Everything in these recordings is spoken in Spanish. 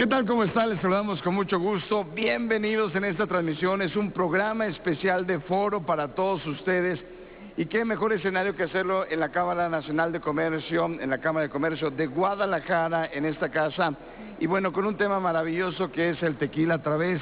¿Qué tal? ¿Cómo está? Les saludamos con mucho gusto. Bienvenidos en esta transmisión. Es un programa especial de foro para todos ustedes. Y qué mejor escenario que hacerlo en la Cámara Nacional de Comercio, en la Cámara de Comercio de Guadalajara, en esta casa. Y bueno, con un tema maravilloso que es el tequila a través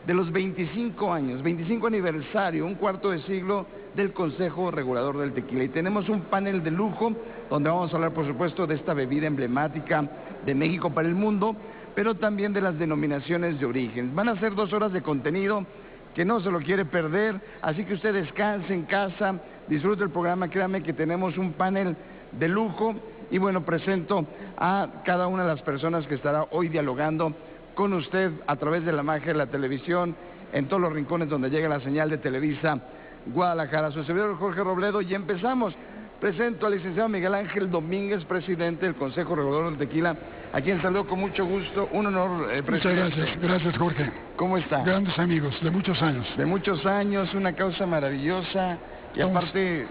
de los 25 años, 25 aniversario, un cuarto de siglo del Consejo Regulador del Tequila. Y tenemos un panel de lujo donde vamos a hablar, por supuesto, de esta bebida emblemática de México para el mundo, pero también de las denominaciones de origen. Van a ser 2 horas de contenido que no se lo quiere perder, así que usted descanse en casa, disfrute el programa. Créame que tenemos un panel de lujo y bueno, presento a cada una de las personas que estará hoy dialogando con usted a través de la magia de la televisión, en todos los rincones donde llega la señal de Televisa Guadalajara. Su servidor Jorge Robledo, y empezamos. Presento al licenciado Miguel Ángel Domínguez, presidente del Consejo Regulador del Tequila, a quien saludo con mucho gusto. Un honor, presidente. Muchas gracias Jorge. ¿Cómo está? Grandes amigos, de muchos años. De muchos años, una causa maravillosa, y aparte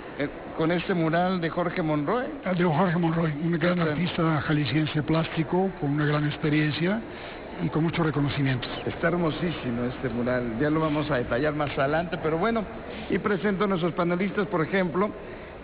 con este mural de Jorge Monroy. De Jorge Monroy, un gran artista jalisciense plástico, con una gran experiencia y con muchos reconocimientos. Está hermosísimo este mural, ya lo vamos a detallar más adelante, pero bueno, y presento a nuestros panelistas. Por ejemplo,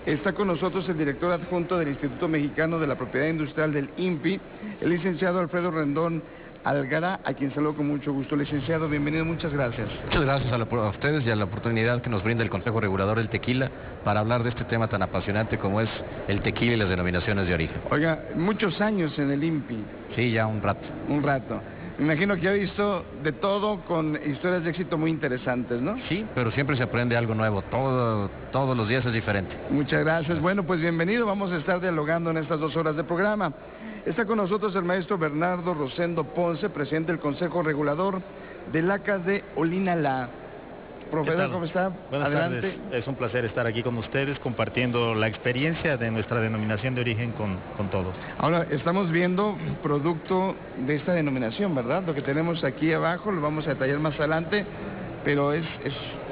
está con nosotros el director adjunto del Instituto Mexicano de la Propiedad Industrial del INPI, el licenciado Alfredo Rendón Algará, a quien saludo con mucho gusto. Licenciado, bienvenido, muchas gracias. Muchas gracias a ustedes y a la oportunidad que nos brinda el Consejo Regulador del Tequila para hablar de este tema tan apasionante como es el tequila y las denominaciones de origen. Oiga, muchos años en el INPI. Sí, ya un rato. Un rato. Me imagino que ha visto de todo, con historias de éxito muy interesantes, ¿no? Sí, pero siempre se aprende algo nuevo, todos los días es diferente. Muchas gracias. Bueno, pues bienvenido, vamos a estar dialogando en estas 2 horas de programa. Está con nosotros el maestro Bernardo Rosendo Ponce, presidente del Consejo Regulador de Lacas de Olinalá. Profesor, ¿cómo está? Buenas Adelante. tardes, es un placer estar aquí con ustedes compartiendo la experiencia de nuestra denominación de origen con todos. Ahora, estamos viendo producto de esta denominación, ¿verdad? Lo que tenemos aquí abajo lo vamos a detallar más adelante, pero es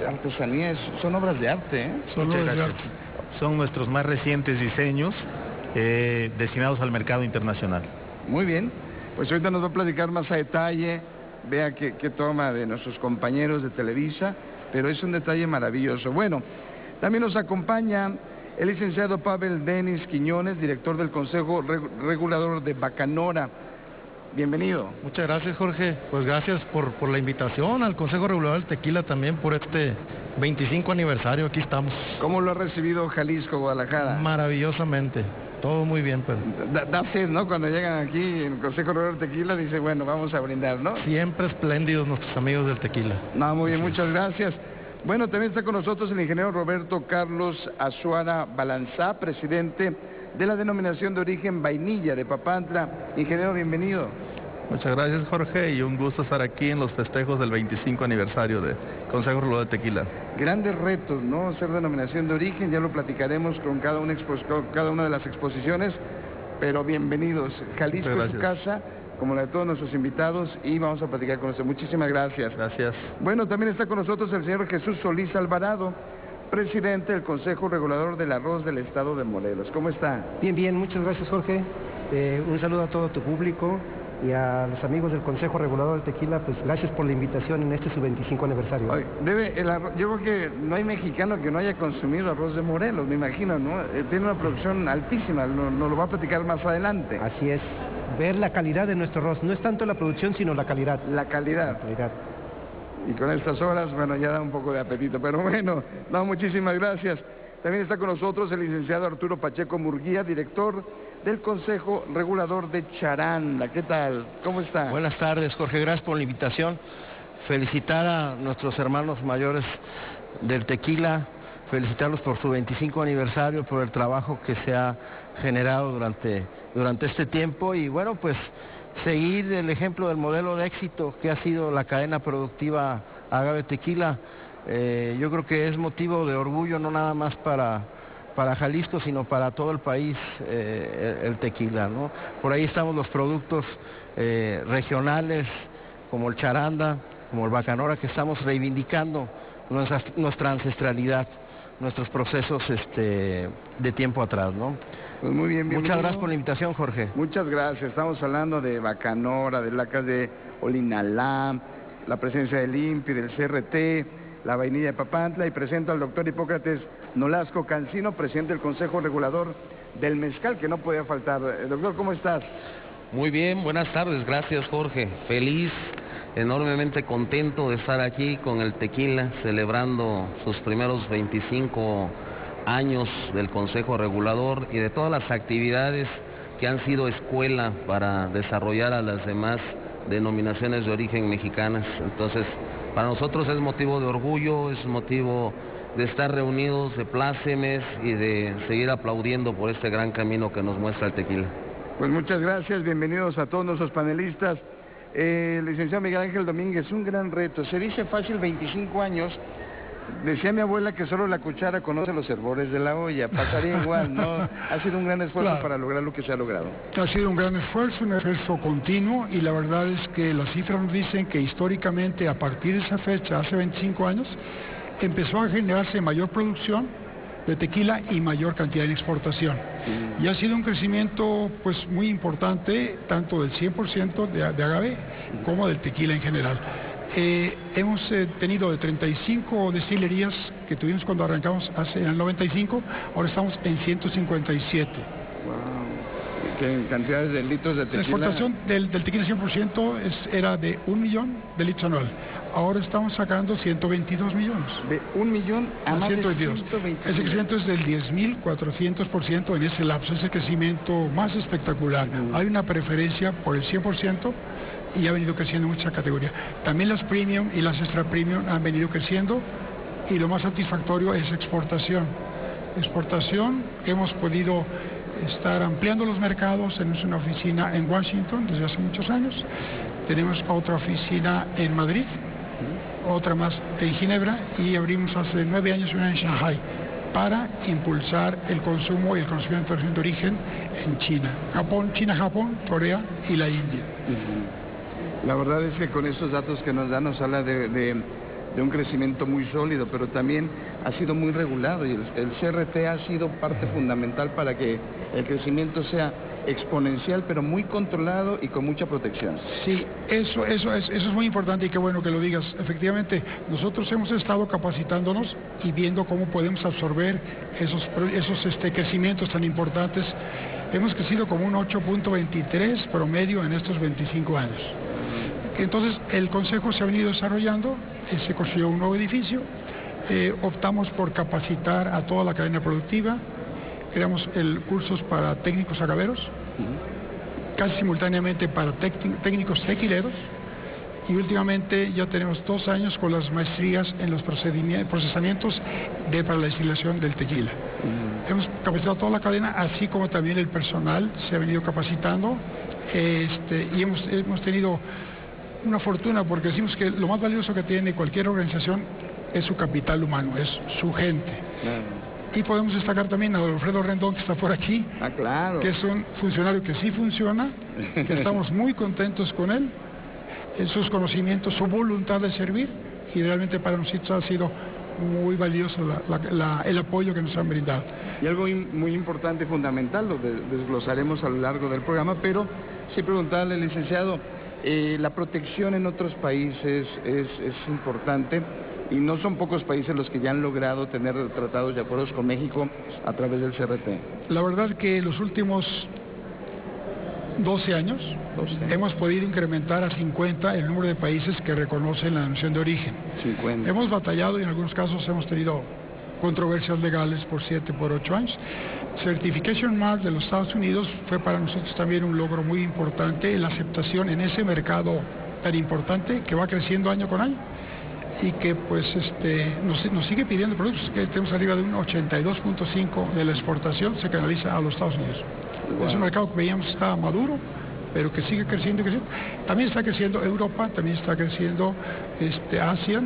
artesanía, son obras de arte, ¿eh? Son Muchas obras de gracias. arte. Son nuestros más recientes diseños destinados al mercado internacional. Muy bien, pues ahorita nos va a platicar más a detalle, vea qué toma de nuestros compañeros de Televisa, pero es un detalle maravilloso. Bueno, también nos acompaña el licenciado Pavel Denis Quiñones, director del Consejo Regulador de Bacanora. Bienvenido. Muchas gracias, Jorge. Pues gracias por la invitación al Consejo Regulador del Tequila, también por este 25 aniversario. Aquí estamos. ¿Cómo lo ha recibido Jalisco, Guadalajara? Maravillosamente. Todo muy bien, pues. Da sed, ¿no? Cuando llegan aquí en el Consejo Regulador del Tequila, dice, bueno, vamos a brindar, ¿no? Siempre espléndidos nuestros amigos del tequila. No, muy bien, muchas gracias. Bueno, también está con nosotros el ingeniero Roberto Carlos Azuara Balanzá, presidente de la denominación de origen Vainilla de Papantla. Ingeniero, bienvenido. Muchas gracias, Jorge, y un gusto estar aquí en los festejos del 25 aniversario del Consejo Regulador de Tequila. Grandes retos, ¿no? Ser denominación de origen, ya lo platicaremos con cada una de las exposiciones, pero bienvenidos. Jalisco es su casa, como la de todos nuestros invitados, y vamos a platicar con usted. Muchísimas gracias. Gracias. Bueno, también está con nosotros el señor Jesús Solís Alvarado, presidente del Consejo Regulador del Arroz del Estado de Morelos. ¿Cómo está? Bien, muchas gracias, Jorge. Un saludo a todo tu público y a los amigos del Consejo Regulador del Tequila, pues gracias por la invitación en su 25 aniversario. Oye, yo creo que no hay mexicano que no haya consumido arroz de Morelos, me imagino, ¿no? Tiene una producción altísima, nos lo va a platicar más adelante. Así es, ver la calidad de nuestro arroz, no es tanto la producción, sino la calidad. La calidad. La calidad. Y con estas horas, bueno, ya da un poco de apetito, pero bueno, no, muchísimas gracias. También está con nosotros el licenciado Arturo Pacheco Murguía, director del Consejo Regulador de Charanda. ¿Qué tal? ¿Cómo está? Buenas tardes, Jorge. Gracias por la invitación. Felicitar a nuestros hermanos mayores del tequila, felicitarlos por su 25 aniversario, por el trabajo que se ha generado durante este tiempo y bueno, pues seguir el ejemplo del modelo de éxito que ha sido la cadena productiva Agave Tequila. Yo creo que es motivo de orgullo no nada más para Jalisco, sino para todo el país, el tequila, ¿no? Por ahí estamos los productos regionales como el charanda, como el bacanora, que estamos reivindicando nuestra ancestralidad. nuestros procesos de tiempo atrás, ¿no? Pues muy bien, bienvenido. Muchas gracias por la invitación, Jorge. Muchas gracias. Estamos hablando de Bacanora, de lacas de Olinalá, la presencia del INPI, del CRT, la vainilla de Papantla, y presento al doctor Hipócrates Nolasco Cancino, presidente del Consejo Regulador del Mezcal, que no podía faltar. Doctor, ¿cómo estás? Muy bien, buenas tardes, gracias Jorge. Feliz, enormemente contento de estar aquí con el tequila, celebrando sus primeros 25 años del Consejo Regulador y de todas las actividades que han sido escuela para desarrollar a las demás denominaciones de origen mexicanas. Entonces, para nosotros es motivo de orgullo, es motivo de estar reunidos, de plácemes y de seguir aplaudiendo por este gran camino que nos muestra el tequila. Pues muchas gracias, bienvenidos a todos nuestros panelistas. Licenciado Miguel Ángel Domínguez, un gran reto. Se dice fácil 25 años. Decía mi abuela que solo la cuchara conoce los hervores de la olla. Pasaría igual, ¿no? Ha sido un gran esfuerzo para lograr lo que se ha logrado. Ha sido un gran esfuerzo, un esfuerzo continuo, y la verdad es que las cifras nos dicen que históricamente, a partir de esa fecha, hace 25 años, empezó a generarse mayor producción de tequila y mayor cantidad en exportación. Y ha sido un crecimiento pues muy importante, tanto del 100% de agave como del tequila en general. Hemos tenido de 35 destilerías que tuvimos cuando arrancamos en el 95, ahora estamos en 157. Wow. ¿Qué cantidades de litros de tequila? La exportación del tequila 100% era de 1 millón de litros anual. Ahora estamos sacando 122 millones. De 1 millón a más 122. de 122. Ese crecimiento es del 10.400% en ese lapso, es el crecimiento más espectacular. Hay una preferencia por el 100%. Y ha venido creciendo mucha categoría. También las premium y las extra premium han venido creciendo, y lo más satisfactorio es exportación. Exportación, hemos podido estar ampliando los mercados. Tenemos una oficina en Washington desde hace muchos años, tenemos otra oficina en Madrid, otra más en Ginebra, y abrimos hace 9 años una en Shanghai para impulsar el consumo y el conocimiento de origen en China, Japón, Corea y la India. La verdad es que con estos datos que nos dan nos habla de un crecimiento muy sólido, pero también ha sido muy regulado, y el CRT ha sido parte fundamental para que el crecimiento sea exponencial, pero muy controlado y con mucha protección. Sí, eso es muy importante, y qué bueno que lo digas. Efectivamente, nosotros hemos estado capacitándonos y viendo cómo podemos absorber esos crecimientos tan importantes. Hemos crecido como un 8.23 promedio en estos 25 años. Entonces, el Consejo se ha venido desarrollando, se construyó un nuevo edificio, optamos por capacitar a toda la cadena productiva, creamos cursos para técnicos agaveros, casi simultáneamente para técnicos tequileros, y últimamente ya tenemos 2 años con las maestrías en los procesamientos para la destilación del tequila. Hemos capacitado toda la cadena, así como también el personal se ha venido capacitando, y hemos tenido una fortuna, porque decimos que lo más valioso que tiene cualquier organización es su capital humano, es su gente. Y podemos destacar también a Alfredo Rendón, que está por aquí, claro, que es un funcionario que sí funciona, que estamos muy contentos con él, en sus conocimientos, su voluntad de servir, y realmente para nosotros ha sido muy valioso el apoyo que nos han brindado. Y algo muy importante y fundamental, lo desglosaremos a lo largo del programa, pero sí preguntarle, licenciado, la protección en otros países es importante, y no son pocos países los que ya han logrado tener tratados y acuerdos con México a través del CRT. La verdad que los últimos 12 años hemos podido incrementar a 50 el número de países que reconocen la denominación de origen. 50. Hemos batallado, y en algunos casos hemos tenido controversias legales por 7, por 8 años. Certification Mark de los Estados Unidos fue para nosotros también un logro muy importante, la aceptación en ese mercado tan importante que va creciendo año con año, y que pues nos sigue pidiendo productos, que tenemos arriba de un 82.5 de la exportación se canaliza a los Estados Unidos. Wow. Es un mercado que veíamos estaba maduro, pero que sigue creciendo y creciendo. También está creciendo Europa, también está creciendo Asia.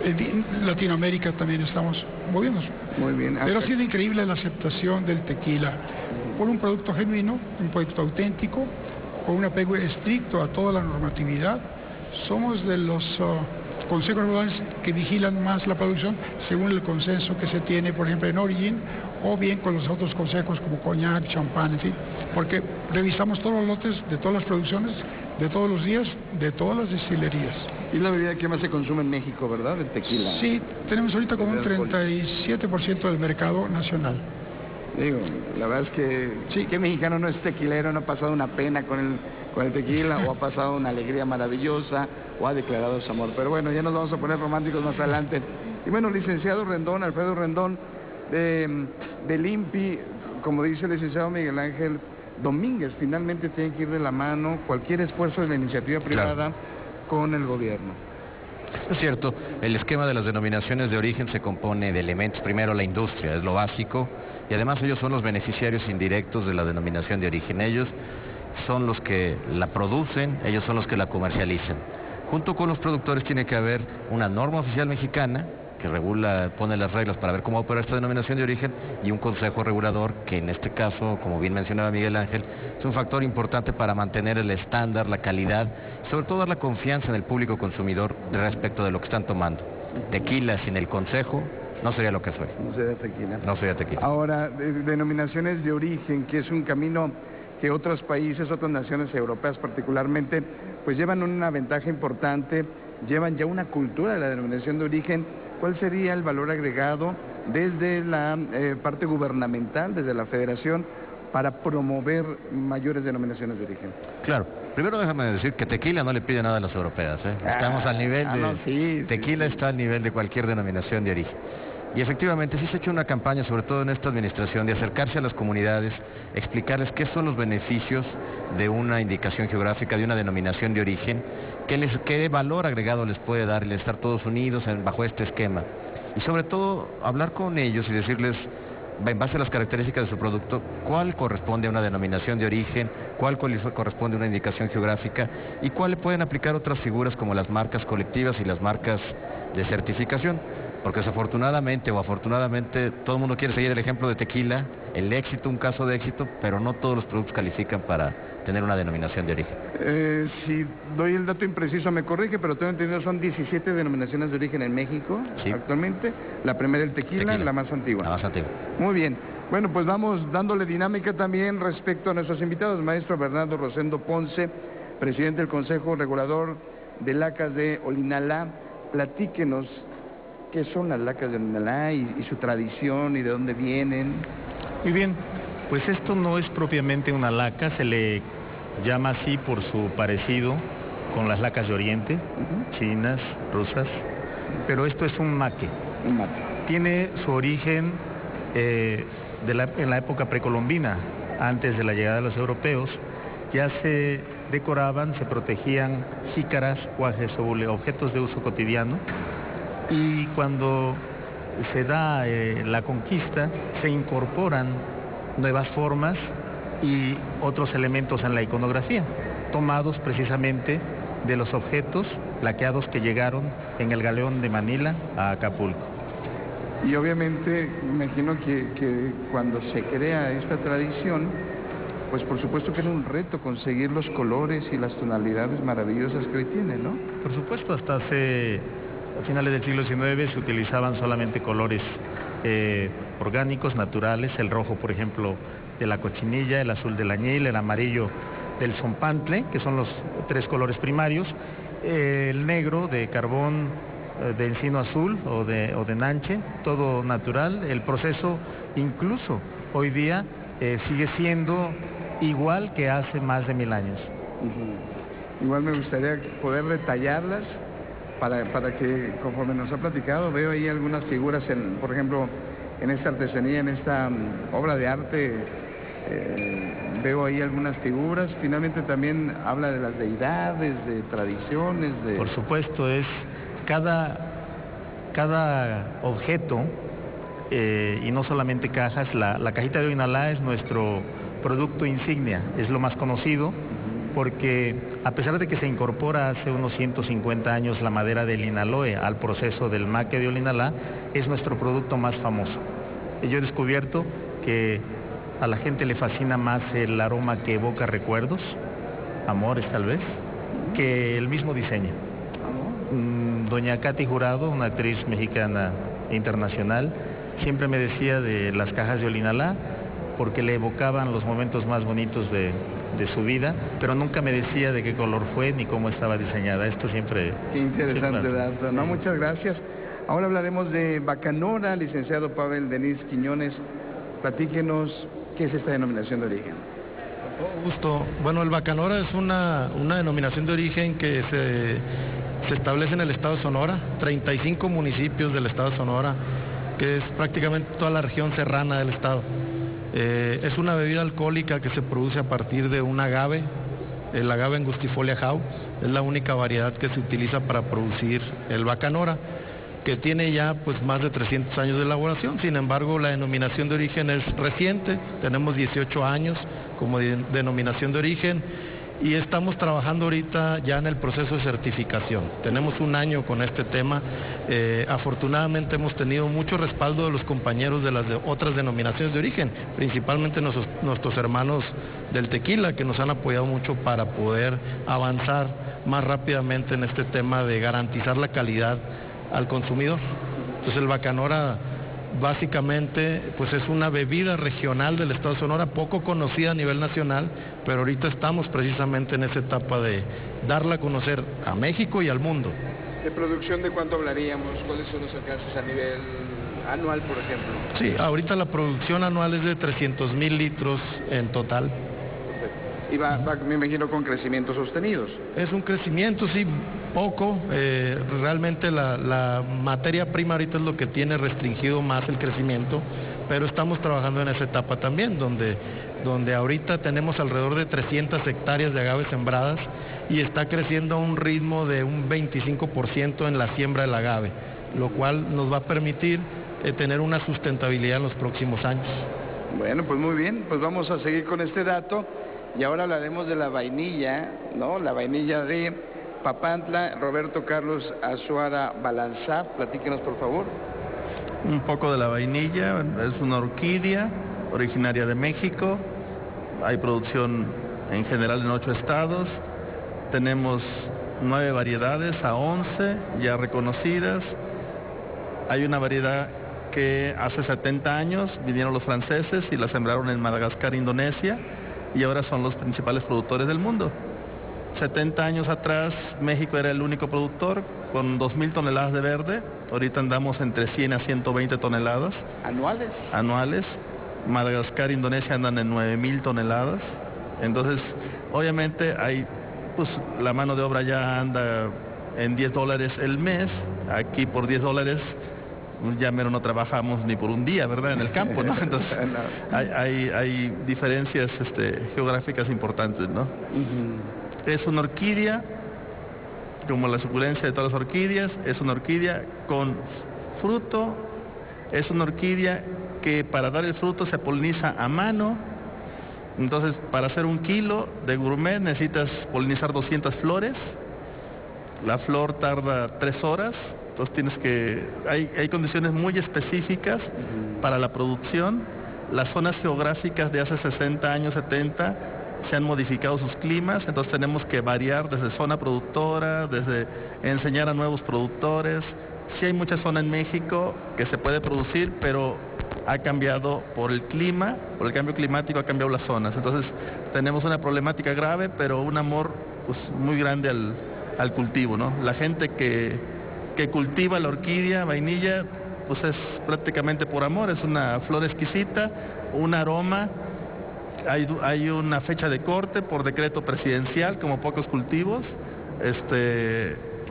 En Latinoamérica también estamos moviéndonos. Muy bien. Pero ha sido increíble la aceptación del tequila por un producto genuino, un producto auténtico, con un apego estricto a toda la normatividad. Somos de los consejos regulares que vigilan más la producción según el consenso que se tiene, por ejemplo, en Origin, o bien con los otros consejos como coñac, champán, en fin, porque revisamos todos los lotes de todas las producciones, de todos los días, de todas las destilerías. Y la bebida que más se consume en México, ¿verdad? El tequila. Sí, tenemos ahorita como un 37% del mercado nacional. Digo, la verdad es que sí, que mexicano no es tequilero, no ha pasado una pena con el tequila, o ha pasado una alegría maravillosa, o ha declarado su amor. Pero bueno, ya nos vamos a poner románticos más adelante. Y bueno, licenciado Rendón, Alfredo Rendón, del INPI, como dice el licenciado Miguel Ángel Domínguez, finalmente tiene que ir de la mano cualquier esfuerzo de la iniciativa privada con el gobierno. Es cierto, el esquema de las denominaciones de origen se compone de elementos. Primero, la industria, es lo básico, y además ellos son los beneficiarios indirectos de la denominación de origen. Ellos son los que la producen, ellos son los que la comercializan. Junto con los productores tiene que haber una norma oficial mexicana que regula, pone las reglas para ver cómo opera esta denominación de origen, y un consejo regulador que en este caso, como bien mencionaba Miguel Ángel, es un factor importante para mantener el estándar, la calidad, sobre todo dar la confianza en el público consumidor respecto de lo que están tomando. Tequila sin el consejo no sería lo que soy. No sería tequila. No sería tequila. Ahora, denominaciones de origen, que es un camino que otros países, otras naciones europeas particularmente, pues llevan una ventaja importante, llevan ya una cultura de la denominación de origen. ¿Cuál sería el valor agregado desde la parte gubernamental, desde la federación, para promover mayores denominaciones de origen? Claro, primero déjame decir que tequila no le pide nada a las europeas, ¿eh? Estamos al nivel de... No, sí, tequila está al nivel de cualquier denominación de origen. Y efectivamente sí se ha hecho una campaña, sobre todo en esta administración, de acercarse a las comunidades, explicarles qué son los beneficios de una indicación geográfica, de una denominación de origen, qué valor agregado les puede dar el estar todos unidos bajo este esquema. Y sobre todo hablar con ellos y decirles, en base a las características de su producto, cuál corresponde a una denominación de origen, cuál corresponde a una indicación geográfica, y cuál le pueden aplicar otras figuras como las marcas colectivas y las marcas de certificación. Porque desafortunadamente o afortunadamente todo el mundo quiere seguir el ejemplo de tequila, el éxito, un caso de éxito, pero no todos los productos califican para tener una denominación de origen. Si doy el dato impreciso me corrige, pero tengo entendido son 17 denominaciones de origen en México actualmente. La primera el tequila, la más antigua. La más antigua. Muy bien. Bueno, pues vamos dándole dinámica también respecto a nuestros invitados. Maestro Bernardo Rosendo Ponce, presidente del Consejo Regulador de Lacas de Olinalá. Platíquenos qué son las lacas de Olinalá y su tradición y de dónde vienen. Muy bien, pues esto no es propiamente una laca, se le llama así por su parecido con las lacas de Oriente, chinas, rusas, pero esto es un maque. Un maque. Tiene su origen en la época precolombina, antes de la llegada de los europeos. Ya se decoraban, se protegían jícaras, guajes o objetos de uso cotidiano, y cuando se da la conquista se incorporan nuevas formas y otros elementos en la iconografía, tomados precisamente de los objetos laqueados que llegaron en el galeón de Manila a Acapulco. Y obviamente imagino que cuando se crea esta tradición, pues por supuesto que era un reto conseguir los colores y las tonalidades maravillosas que hoy tiene, ¿no? Por supuesto, hasta a finales del siglo XIX se utilizaban solamente colores orgánicos, naturales, el rojo, por ejemplo, de la cochinilla, el azul del añil, el amarillo del zompantle, que son los tres colores primarios, el negro de carbón de encino azul o de nanche, todo natural. El proceso incluso hoy día sigue siendo igual que hace más de 1000 años. Igual me gustaría poder detallarlas para que, conforme nos ha platicado, veo ahí algunas figuras, por ejemplo, en esta artesanía, en esta obra de arte, veo ahí algunas figuras. Finalmente también habla de las deidades, de tradiciones. Por supuesto, es cada objeto, y no solamente cajas. La cajita de Olinalá es nuestro producto insignia, es lo más conocido, porque a pesar de que se incorpora hace unos 150 años la madera del linaloe al proceso del maque de Olinalá, es nuestro producto más famoso. Yo he descubierto que a la gente le fascina más el aroma que evoca recuerdos, amores tal vez, que el mismo diseño. doña Katy Jurado, una actriz mexicana internacional, siempre me decía de las cajas de Olinalá, porque le evocaban los momentos más bonitos de su vida, pero nunca me decía de qué color fue ni cómo estaba diseñada. Esto siempre... Qué interesante dato, ¿no? Muchas gracias. Ahora hablaremos de Bacanora, licenciado Pavel Denis Quiñones. Platíquenos qué es esta denominación de origen. Con todo gusto. Bueno, el Bacanora es una denominación de origen que se establece en el estado de Sonora, 35 municipios del estado de Sonora, que es prácticamente toda la región serrana del estado. Es una bebida alcohólica que se produce a partir de un agave, el agave Angustifolia jau, es la única variedad que se utiliza para producir el Bacanora, que tiene ya pues más de 300 años de elaboración. Sin embargo, la denominación de origen es reciente, tenemos 18 años como denominación de origen y estamos trabajando ahorita ya en el proceso de certificación. Tenemos un año con este tema. Afortunadamente hemos tenido mucho respaldo de los compañeros de las otras denominaciones de origen, principalmente nuestros hermanos del tequila, que nos han apoyado mucho para poder avanzar más rápidamente en este tema de garantizar la calidad al consumidor. Entonces el Bacanora básicamente pues es una bebida regional del estado de Sonora, poco conocida a nivel nacional, pero ahorita estamos precisamente en esa etapa de darla a conocer a México y al mundo. ¿De producción de cuánto hablaríamos? ¿Cuáles son los alcances a nivel anual, por ejemplo? Sí, ahorita la producción anual es de 300,000 litros en total. Y va, me imagino, con crecimientos sostenidos. Es un crecimiento, sí, poco. Realmente la materia prima ahorita es lo que tiene restringido más el crecimiento, pero estamos trabajando en esa etapa también, donde ahorita tenemos alrededor de 300 hectáreas de agave sembradas y está creciendo a un ritmo de un 25% en la siembra del agave, lo cual nos va a permitir tener una sustentabilidad en los próximos años. Bueno, pues muy bien, pues vamos a seguir con este dato. Y ahora hablaremos de la vainilla, ¿no? La vainilla de Papantla. Roberto Carlos Azuara Balanzá, platíquenos por favor. Un poco de la vainilla, es una orquídea originaria de México, hay producción en general en 8 estados, tenemos 9 variedades a 11 ya reconocidas, hay una variedad que hace 70 años vinieron los franceses y la sembraron en Madagascar, Indonesia, y ahora son los principales productores del mundo. 70 años atrás México era el único productor con 2,000 toneladas de verde, ahorita andamos entre 100 a 120 toneladas. ¿Anuales? Anuales. Madagascar, Indonesia andan en 9,000 toneladas. Entonces, obviamente hay, pues la mano de obra ya anda en $10 el mes, aquí por $10 ya menos no trabajamos ni por un día, ¿verdad? En el campo, ¿no? Entonces hay diferencias geográficas importantes, ¿no? Es una orquídea, como la suculencia de todas las orquídeas, es una orquídea con fruto, es una orquídea que para dar el fruto se poliniza a mano. Entonces, para hacer 1 kilo de gourmet necesitas polinizar 200 flores, la flor tarda 3 horas. Entonces hay condiciones muy específicas para la producción. Las zonas geográficas de hace 60 años, 70, se han modificado sus climas, entonces tenemos que variar desde zona productora, desde enseñar a nuevos productores. Sí hay mucha zona en México que se puede producir, pero ha cambiado por el clima, por el cambio climático ha cambiado las zonas. Entonces tenemos una problemática grave, pero un amor pues muy grande al cultivo, ¿no? La gente que cultiva la orquídea vainilla pues es prácticamente por amor, es una flor exquisita, un aroma, hay una fecha de corte por decreto presidencial como pocos cultivos,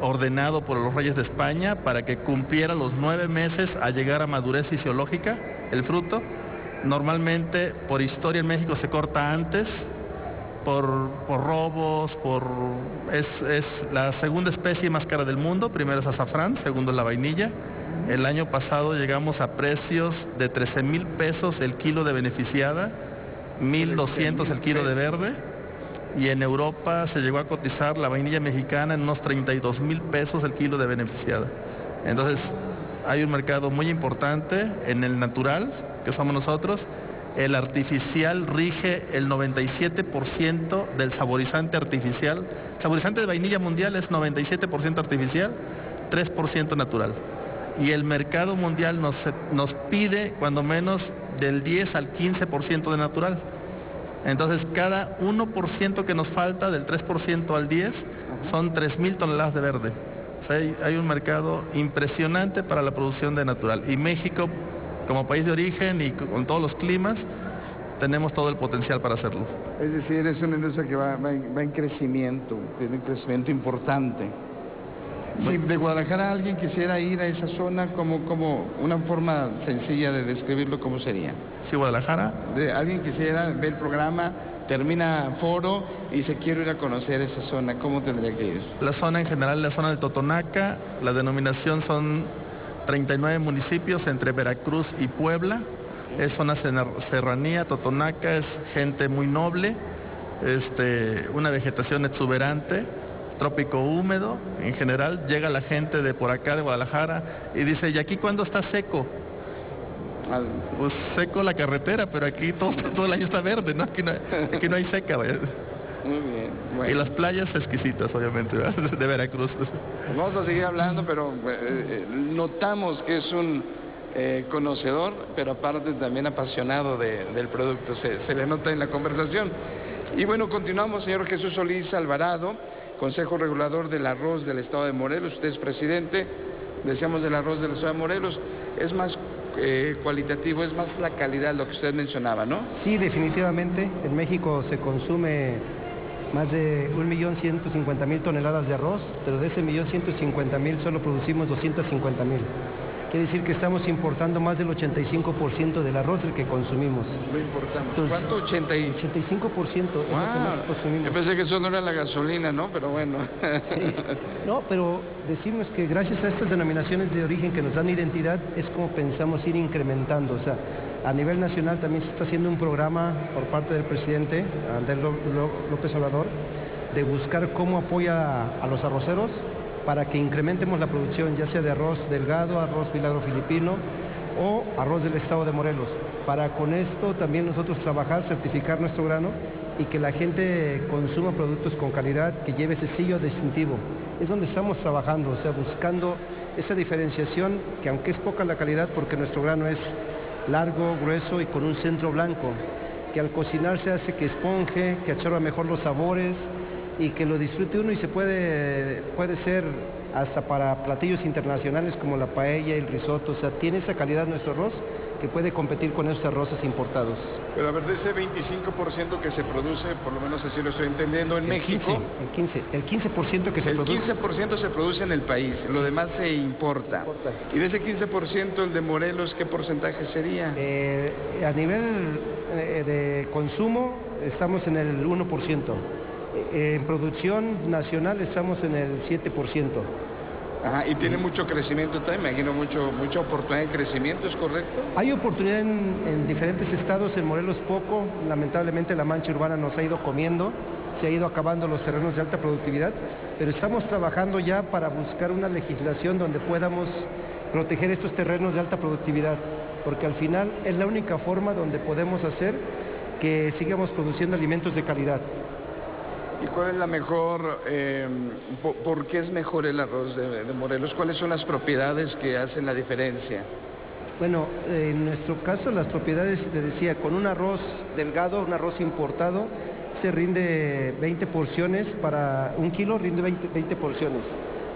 ordenado por los reyes de España para que cumpliera los 9 meses a llegar a madurez fisiológica el fruto. Normalmente por historia en México se corta antes, por robos, es la segunda especie más cara del mundo, primero es azafrán, segundo es la vainilla. El año pasado llegamos a precios de 13,000 pesos el kilo de beneficiada, 1,200 el kilo de verde, y en Europa se llegó a cotizar la vainilla mexicana en unos 32,000 pesos el kilo de beneficiada. Entonces hay un mercado muy importante en el natural, que somos nosotros. El artificial rige el 97% del saborizante artificial. El saborizante de vainilla mundial es 97% artificial. 3% natural. Y el mercado mundial nos pide cuando menos del 10 al 15% de natural. Entonces, cada 1% que nos falta, del 3% al 10%, son 3.000 toneladas de verde. O sea, hay un mercado impresionante para la producción de natural. Y México, como país de origen y con todos los climas, tenemos todo el potencial para hacerlo. Es decir, es una industria que va en crecimiento, tiene un crecimiento importante. Si de Guadalajara alguien quisiera ir a esa zona, como una forma sencilla de describirlo, ¿cómo sería? Sí, Guadalajara. Alguien quisiera ver el programa, termina foro y se quiere ir a conocer esa zona, ¿cómo tendría que ir? La zona en general, la zona del Totonaca, la denominación son 39 municipios entre Veracruz y Puebla. Es zona serranía, Totonaca, es gente muy noble, una vegetación exuberante, trópico húmedo. En general llega la gente de por acá de Guadalajara y dice, ¿y aquí cuándo está seco? Pues seco la carretera, pero aquí todo el año está verde, ¿no? Aquí no hay seca, ¿verdad? Muy bien. Bueno. Y las playas exquisitas, obviamente, ¿verdad? De Veracruz. Vamos a seguir hablando, pero notamos que es un conocedor, pero aparte también apasionado del producto, se le nota en la conversación. Y bueno, continuamos, señor Jesús Solís Alvarado, Consejo Regulador del Arroz del Estado de Morelos. Usted es presidente, decíamos, del arroz del Estado de Morelos. Es más cualitativo, es más la calidad, lo que usted mencionaba, ¿no? Sí, definitivamente. En México se consume más de 1.150.000 toneladas de arroz, pero de ese 1.150.000 solo producimos 250.000. Quiere decir que estamos importando más del 85% del arroz del que consumimos. Muy importante. ¿Cuánto? 85%. Wow. Es lo que más consumimos. Yo pensé que eso no era la gasolina, ¿no? Pero bueno. Sí. No, pero decimos que gracias a estas denominaciones de origen que nos dan identidad, es como pensamos ir incrementando. O sea, a nivel nacional también se está haciendo un programa por parte del presidente, Andrés López Obrador, de buscar cómo apoya a los arroceros para que incrementemos la producción, ya sea de arroz delgado, arroz milagro filipino o arroz del Estado de Morelos, para con esto también nosotros trabajar, certificar nuestro grano y que la gente consuma productos con calidad, que lleve ese sello distintivo. Es donde estamos trabajando, o sea, buscando esa diferenciación, que aunque es poca la calidad, porque nuestro grano es largo, grueso y con un centro blanco, que al cocinar se hace que esponje, que absorba mejor los sabores, y que lo disfrute uno, y se puede ser hasta para platillos internacionales como la paella y el risotto. O sea, tiene esa calidad nuestro arroz que puede competir con esos arroces importados. Pero a ver, de ese 25% que se produce, por lo menos así lo estoy entendiendo, en México... El 15% que se produce... El 15% se produce en el país, lo demás se importa. Y de ese 15%, el de Morelos, ¿qué porcentaje sería? A nivel de consumo, estamos en el 1%. En producción nacional estamos en el 7%. Ajá, y tiene mucho crecimiento también, me imagino mucha oportunidad de crecimiento, ¿es correcto? Hay oportunidad en diferentes estados, en Morelos poco, lamentablemente la mancha urbana nos ha ido comiendo, se ha ido acabando los terrenos de alta productividad, pero estamos trabajando ya para buscar una legislación donde podamos proteger estos terrenos de alta productividad, porque al final es la única forma donde podemos hacer que sigamos produciendo alimentos de calidad. ¿Y cuál es la mejor, por qué es mejor el arroz de Morelos? ¿Cuáles son las propiedades que hacen la diferencia? Bueno, en nuestro caso las propiedades, te decía, con un arroz delgado, un arroz importado, se rinde 20 porciones, para un kilo rinde 20 porciones.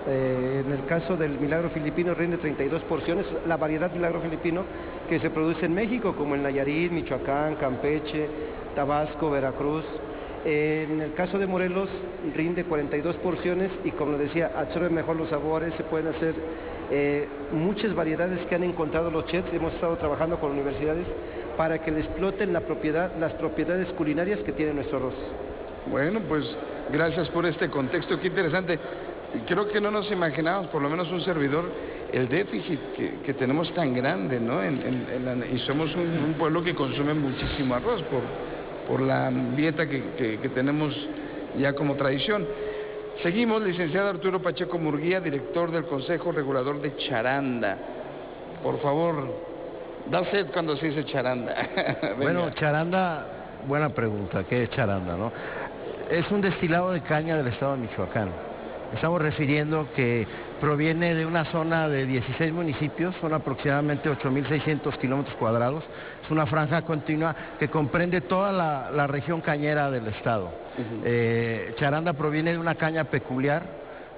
En el caso del milagro filipino rinde 32 porciones, la variedad milagro filipino que se produce en México, como en Nayarit, Michoacán, Campeche, Tabasco, Veracruz. En el caso de Morelos rinde 42 porciones y, como decía, absorbe mejor los sabores, se pueden hacer muchas variedades que han encontrado los chefs. Hemos estado trabajando con universidades para que le exploten las propiedades culinarias que tiene nuestro arroz. Bueno, pues gracias por este contexto, qué interesante. Creo que no nos imaginábamos, por lo menos un servidor, el déficit que tenemos tan grande, ¿no? Y somos un pueblo que consume muchísimo arroz por la dieta que tenemos ya como tradición. Seguimos, licenciado Arturo Pacheco Murguía, director del Consejo Regulador de Charanda. Por favor, da sed cuando se dice charanda. Bueno, charanda, buena pregunta, ¿qué es charanda, no? Es un destilado de caña del estado de Michoacán. Estamos refiriendo que proviene de una zona de 16 municipios, son aproximadamente 8.600 kilómetros cuadrados. Es una franja continua que comprende toda la región cañera del estado. Charanda proviene de una caña peculiar,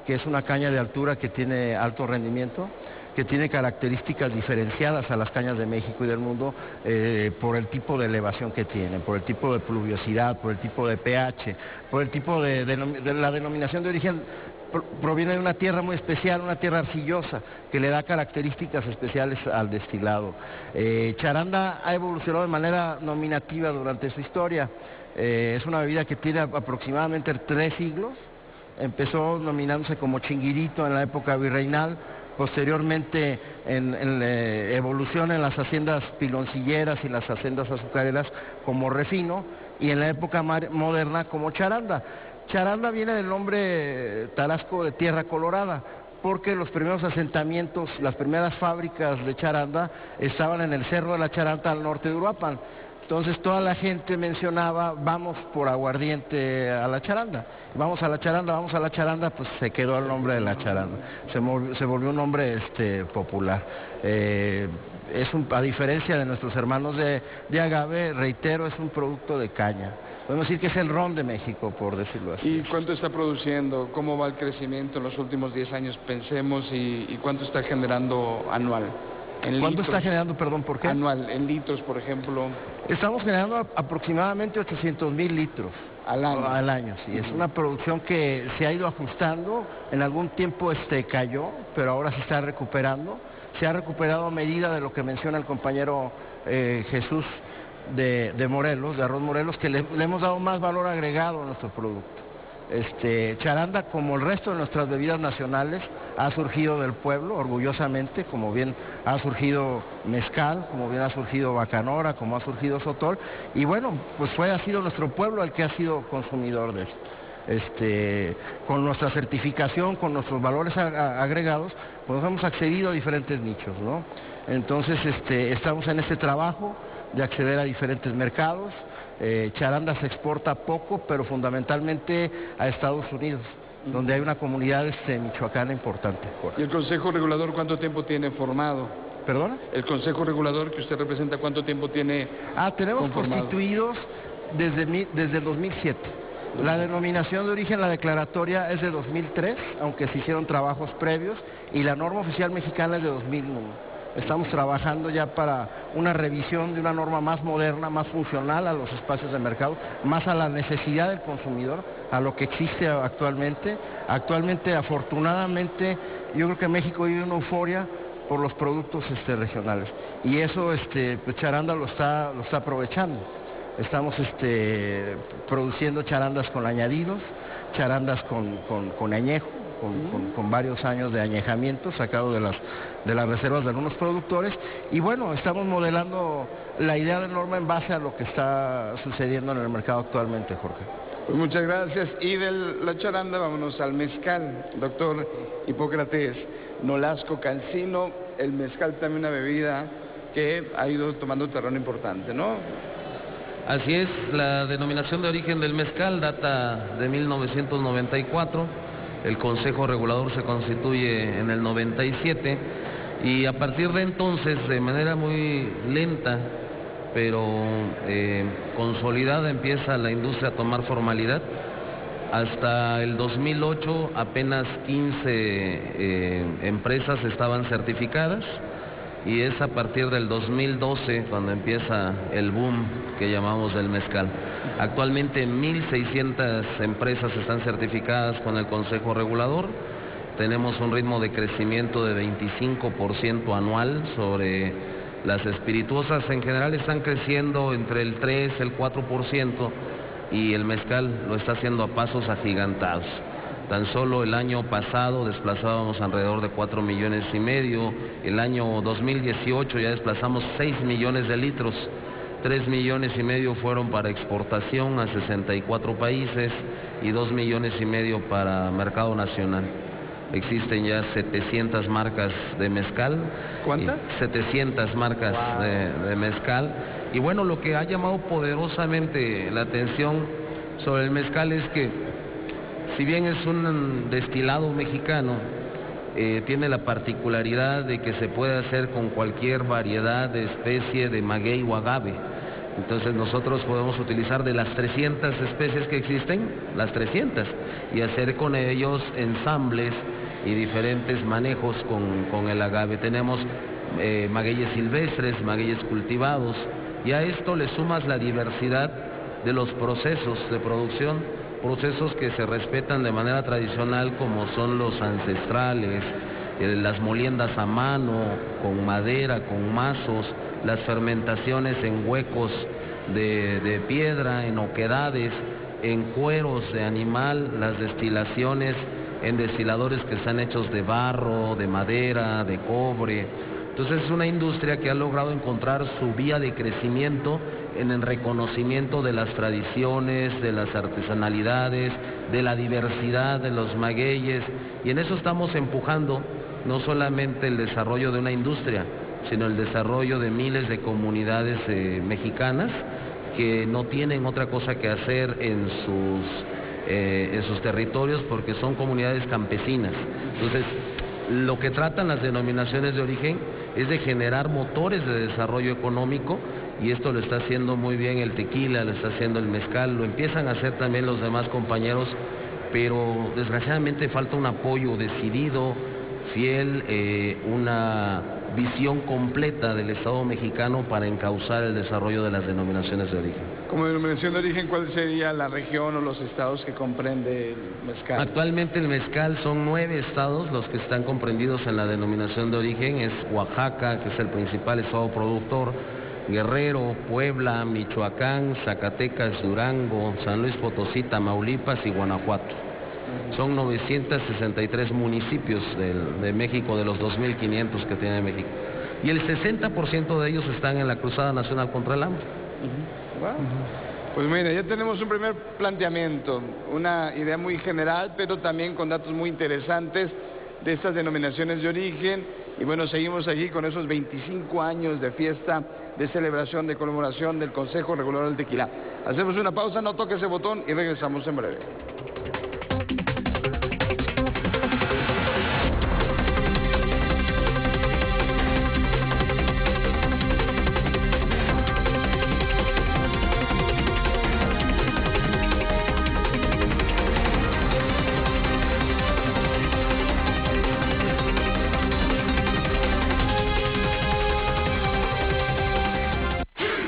que es una caña de altura que tiene alto rendimiento, que tiene características diferenciadas a las cañas de México y del mundo por el tipo de elevación que tienen, por el tipo de pluviosidad, por el tipo de pH, por el tipo de la denominación de origen. Proviene de una tierra muy especial, una tierra arcillosa, que le da características especiales al destilado. Charanda ha evolucionado de manera nominativa durante su historia. Es una bebida que tiene aproximadamente 3 siglos. Empezó nominándose como chinguirito en la época virreinal, posteriormente en evolución en las haciendas piloncilleras y las haciendas azucareras como refino, y en la época moderna como charanda. Charanda viene del nombre tarasco de tierra colorada, porque los primeros asentamientos, las primeras fábricas de charanda estaban en el Cerro de la Charanda al norte de Uruapan. Entonces toda la gente mencionaba, vamos por aguardiente a la charanda, vamos a la charanda, pues se quedó el nombre de la charanda, se volvió un nombre popular. A diferencia de nuestros hermanos de agave, reitero, es un producto de caña. Podemos decir que es el ron de México, por decirlo así. ¿Y cuánto está produciendo? ¿Cómo va el crecimiento en los últimos 10 años? Pensemos, y cuánto está generando anual. ¿Cuánto está generando, perdón, por qué? Anual, en litros, por ejemplo. Estamos generando aproximadamente 800,000 litros. Al año. Al año, sí. Es una producción que se ha ido ajustando. En algún tiempo cayó, pero ahora se está recuperando. Se ha recuperado a medida de lo que menciona el compañero Jesús de Morelos, de Arroz Morelos, que le hemos dado más valor agregado a nuestro producto. Charanda, como el resto de nuestras bebidas nacionales, ha surgido del pueblo, orgullosamente, como bien ha surgido mezcal, como bien ha surgido bacanora, como ha surgido sotol, y bueno, pues ha sido nuestro pueblo el que ha sido consumidor de esto. Con nuestra certificación, con nuestros valores agregados, pues hemos accedido a diferentes nichos, ¿no? Entonces, estamos en este trabajo de acceder a diferentes mercados. Charanda se exporta poco, pero fundamentalmente a Estados Unidos, donde hay una comunidad michoacana importante. ¿Y el Consejo Regulador cuánto tiempo tiene formado? ¿Perdona? El Consejo Regulador que usted representa, ¿cuánto tiempo tiene tenemos conformado? Constituidos desde el 2007. La denominación de origen, la declaratoria, es de 2003, aunque se hicieron trabajos previos, y la norma oficial mexicana es de 2001. Estamos trabajando ya para una revisión de una norma más moderna, más funcional a los espacios de mercado, más a la necesidad del consumidor, a lo que existe actualmente. Actualmente, afortunadamente, yo creo que México vive una euforia por los productos regionales, y eso pues Charanda lo está aprovechando. Estamos produciendo charandas con añadidos, charandas con añejo, con varios años de añejamiento sacado de las reservas de algunos productores, y bueno, estamos modelando la idea de norma en base a lo que está sucediendo en el mercado actualmente, Jorge. Pues muchas gracias. Y de la charanda vámonos al mezcal, doctor Hipócrates Nolasco Cancino. El mezcal también una bebida que ha ido tomando terreno importante, ¿no? Así es, la denominación de origen del mezcal data de 1994, el Consejo Regulador se constituye en el 97, y a partir de entonces, de manera muy lenta, pero consolidada, empieza la industria a tomar formalidad. Hasta el 2008 apenas 15 empresas estaban certificadas, y es a partir del 2012 cuando empieza el boom que llamamos del mezcal. Actualmente 1.600 empresas están certificadas con el Consejo Regulador. Tenemos un ritmo de crecimiento de 25% anual sobre las espirituosas. En general están creciendo entre el 3 y el 4%, y el mezcal lo está haciendo a pasos agigantados. Tan solo el año pasado desplazábamos alrededor de 4,5 millones. El año 2018 ya desplazamos 6 millones de litros. 3,5 millones fueron para exportación a 64 países y 2,5 millones para mercado nacional. Existen ya 700 marcas de mezcal. ¿Cuántas? 700 marcas de mezcal. Y bueno, lo que ha llamado poderosamente la atención sobre el mezcal es que Si bien es un destilado mexicano, tiene la particularidad de que se puede hacer con cualquier variedad de especie de maguey o agave. Entonces nosotros podemos utilizar de las 300 especies que existen, las 300, y hacer con ellos ensambles y diferentes manejos con el agave. Tenemos magueyes silvestres, magueyes cultivados, y a esto le sumas la diversidad de los procesos de producción, procesos que se respetan de manera tradicional, como son los ancestrales, las moliendas a mano, con madera, con mazos, las fermentaciones en huecos de piedra, en oquedades, en cueros de animal, las destilaciones en destiladores que están hechos de barro, de madera, de cobre. Entonces es una industria que ha logrado encontrar su vía de crecimiento en el reconocimiento de las tradiciones, de las artesanalidades, de la diversidad de los magueyes, y en eso estamos empujando no solamente el desarrollo de una industria, sino el desarrollo de miles de comunidades mexicanas que no tienen otra cosa que hacer en sus territorios, porque son comunidades campesinas. Entonces, lo que tratan las denominaciones de origen es de generar motores de desarrollo económico, y esto lo está haciendo muy bien el tequila, lo está haciendo el mezcal, lo empiezan a hacer también los demás compañeros, pero desgraciadamente falta un apoyo decidido, fiel, una visión completa del Estado mexicano para encauzar el desarrollo de las denominaciones de origen. Como denominación de origen, ¿cuál sería la región o los estados que comprende el mezcal? Actualmente el mezcal son 9 estados los que están comprendidos en la denominación de origen. Es Oaxaca, que es el principal estado productor, Guerrero, Puebla, Michoacán, Zacatecas, Durango, San Luis Potosí, Tamaulipas y Guanajuato. Son 963 municipios de México, de los 2.500 que tiene México. Y el 60% de ellos están en la Cruzada Nacional contra el Hambre. Wow. Pues mira, ya tenemos un primer planteamiento, una idea muy general, pero también con datos muy interesantes de estas denominaciones de origen. Y bueno, seguimos aquí con esos 25 años de fiesta, de celebración, de conmemoración del Consejo Regulador del Tequila. Hacemos una pausa, no toque ese botón y regresamos en breve.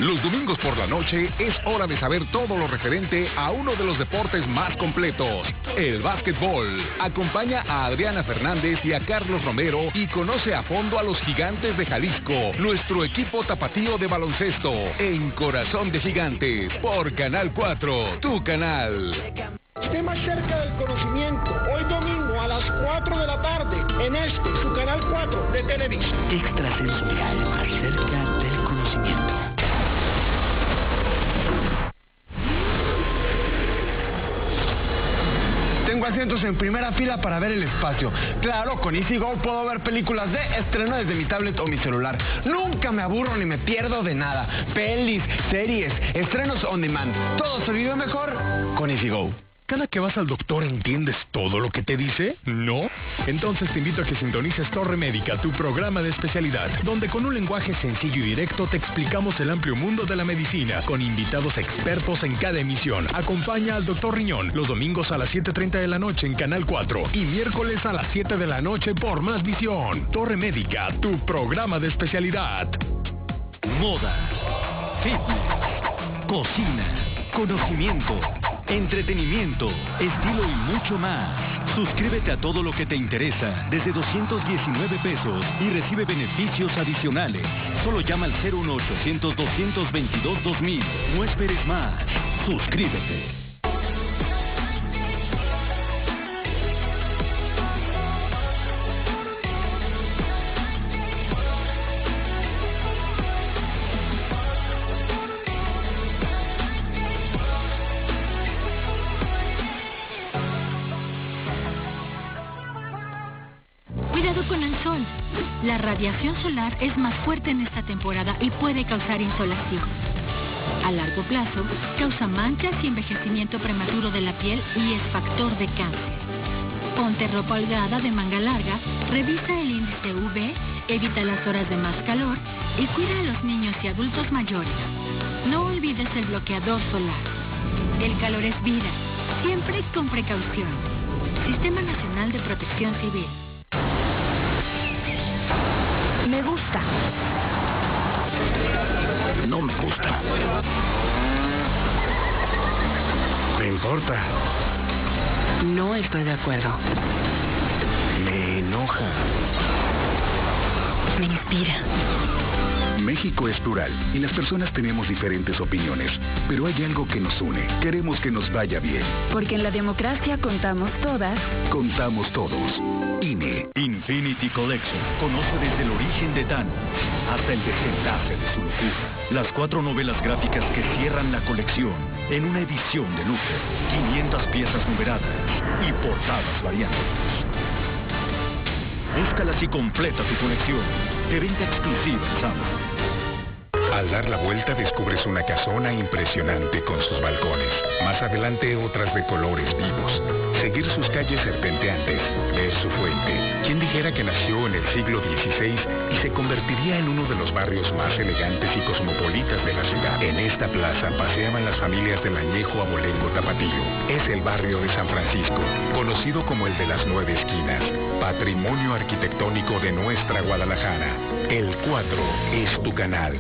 Los domingos por la noche es hora de saber todo lo referente a uno de los deportes más completos, el básquetbol. Acompaña a Adriana Fernández y a Carlos Romero y conoce a fondo a los Gigantes de Jalisco, nuestro equipo tapatío de baloncesto, en Corazón de Gigantes, por Canal 4, tu canal. Esté más cerca del conocimiento, hoy domingo a las 4 de la tarde, en su Canal 4 de Televisa. Extrasensorial, más cerca del conocimiento. Tengo asientos en primera fila para ver el espacio. Claro, con EasyGo puedo ver películas de estreno desde mi tablet o mi celular. Nunca me aburro ni me pierdo de nada. Pelis, series, estrenos on demand. Todo se vive mejor con EasyGo. ¿Cada que vas al doctor entiendes todo lo que te dice? ¿No? Entonces te invito a que sintonices Torre Médica, tu programa de especialidad, donde con un lenguaje sencillo y directo te explicamos el amplio mundo de la medicina, con invitados expertos en cada emisión. Acompaña al Dr. Riñón los domingos a las 7:30 de la noche en Canal 4 y miércoles a las 7 de la noche por Más Visión. Torre Médica, tu programa de especialidad. Moda, fitness, cocina, conocimiento, entretenimiento, estilo y mucho más. Suscríbete a todo lo que te interesa desde 219 pesos y recibe beneficios adicionales. Solo llama al 01800-222-2000. No esperes más. Suscríbete. Cuidado con el sol. La radiación solar es más fuerte en esta temporada y puede causar insolación. A largo plazo, causa manchas y envejecimiento prematuro de la piel y es factor de cáncer. Ponte ropa holgada de manga larga, revisa el índice UV, evita las horas de más calor y cuida a los niños y adultos mayores. No olvides el bloqueador solar. El calor es vida, siempre con precaución. Sistema Nacional de Protección Civil. Me gusta. No me gusta. Me importa. No estoy de acuerdo. Me enoja. Me inspira. México es plural y las personas tenemos diferentes opiniones, pero hay algo que nos une. Queremos que nos vaya bien. Porque en la democracia contamos todas. Contamos todos. INE. Infinity Collection conoce desde el origen de Thanos hasta el desenlace de su locura. Las 4 novelas gráficas que cierran la colección en una edición de lujo, 500 piezas numeradas y portadas variantes. Búscalas y completa tu colección. De venta exclusiva en Amazon. Al dar la vuelta descubres una casona impresionante con sus balcones. Más adelante otras de colores vivos. Seguir sus calles serpenteantes, ves su fuente. ¿Quién dijera que nació en el siglo XVI y se convertiría en uno de los barrios más elegantes y cosmopolitas de la ciudad? En esta plaza paseaban las familias del añejo abolengo tapatío. Es el barrio de San Francisco, conocido como el de las 9 esquinas. Patrimonio arquitectónico de nuestra Guadalajara. El 4 es tu canal.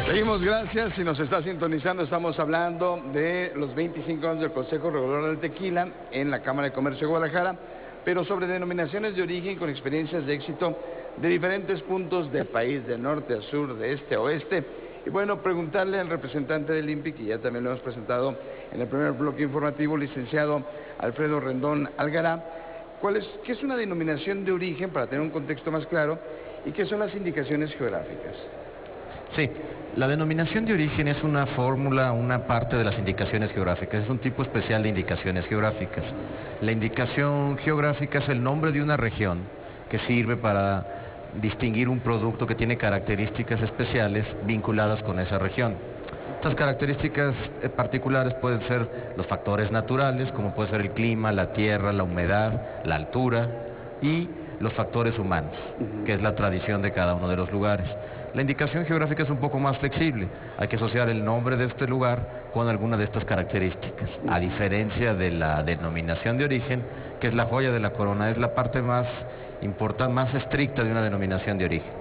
Seguimos, gracias. Si nos está sintonizando, estamos hablando de los 25 años del Consejo Regulador del Tequila en la Cámara de Comercio de Guadalajara, pero sobre denominaciones de origen con experiencias de éxito de diferentes puntos del país, de norte a sur, de este a oeste. Y bueno, preguntarle al representante del INPI, que ya también lo hemos presentado en el primer bloque informativo, licenciado Alfredo Rendón Algará, ¿qué es una denominación de origen, para tener un contexto más claro, y qué son las indicaciones geográficas? Sí, la denominación de origen es una fórmula, una parte de las indicaciones geográficas, es un tipo especial de indicaciones geográficas. La indicación geográfica es el nombre de una región que sirve para distinguir un producto que tiene características especiales vinculadas con esa región. Estas características particulares pueden ser los factores naturales, como puede ser el clima, la tierra, la humedad, la altura, y los factores humanos, que es la tradición de cada uno de los lugares. La indicación geográfica es un poco más flexible, hay que asociar el nombre de este lugar con alguna de estas características, a diferencia de la denominación de origen, que es la joya de la corona, es la parte más importante, más estricta de una denominación de origen.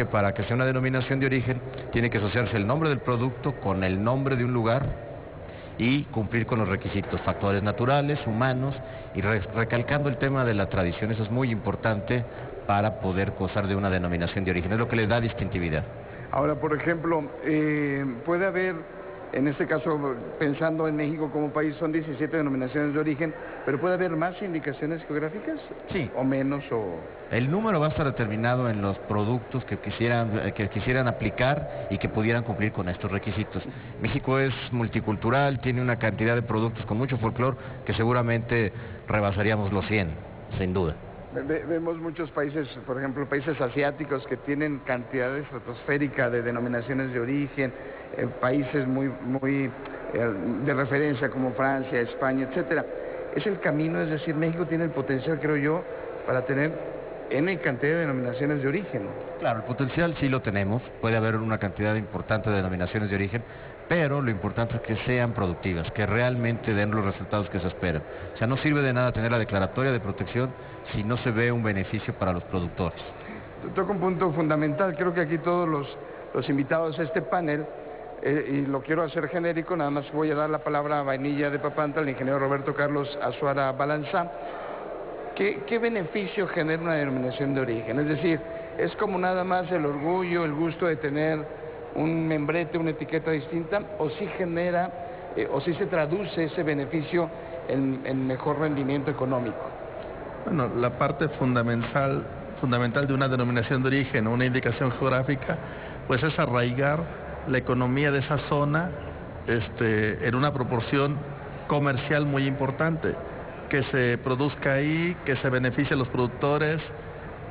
Para que sea una denominación de origen, tiene que asociarse el nombre del producto con el nombre de un lugar y cumplir con los requisitos, factores naturales, humanos, y recalcando el tema de la tradición, eso es muy importante para poder gozar de una denominación de origen, es lo que le da distintividad. Ahora, por ejemplo, puede haber, en este caso, pensando en México como país, son 17 denominaciones de origen, pero ¿puede haber más indicaciones geográficas? Sí. ¿O menos? El número va a estar determinado en los productos que quisieran aplicar y que pudieran cumplir con estos requisitos. México es multicultural, tiene una cantidad de productos con mucho folclore que seguramente rebasaríamos los 100, sin duda. Vemos muchos países, por ejemplo, países asiáticos que tienen cantidad estratosférica de denominaciones de origen, países muy de referencia como Francia, España, etcétera. Es el camino, es decir, México tiene el potencial, creo yo, para tener N cantidad de denominaciones de origen. Claro, el potencial sí lo tenemos, puede haber una cantidad importante de denominaciones de origen, pero lo importante es que sean productivas, que realmente den los resultados que se esperan. O sea, no sirve de nada tener la declaratoria de protección si no se ve un beneficio para los productores. Toca un punto fundamental, creo que aquí todos los invitados a este panel, y lo quiero hacer genérico, nada más voy a dar la palabra a Vainilla de Papantla, al ingeniero Roberto Carlos Azuara Balanzá. ¿Qué beneficio genera una denominación de origen? Es decir, ¿es como nada más el orgullo, el gusto de tener un membrete, una etiqueta distinta, o sí genera, o sí se traduce ese beneficio en mejor rendimiento económico? Bueno, la parte fundamental de una denominación de origen o una indicación geográfica, pues es arraigar la economía de esa zona en una proporción comercial muy importante, que se produzca ahí, que se beneficie a los productores,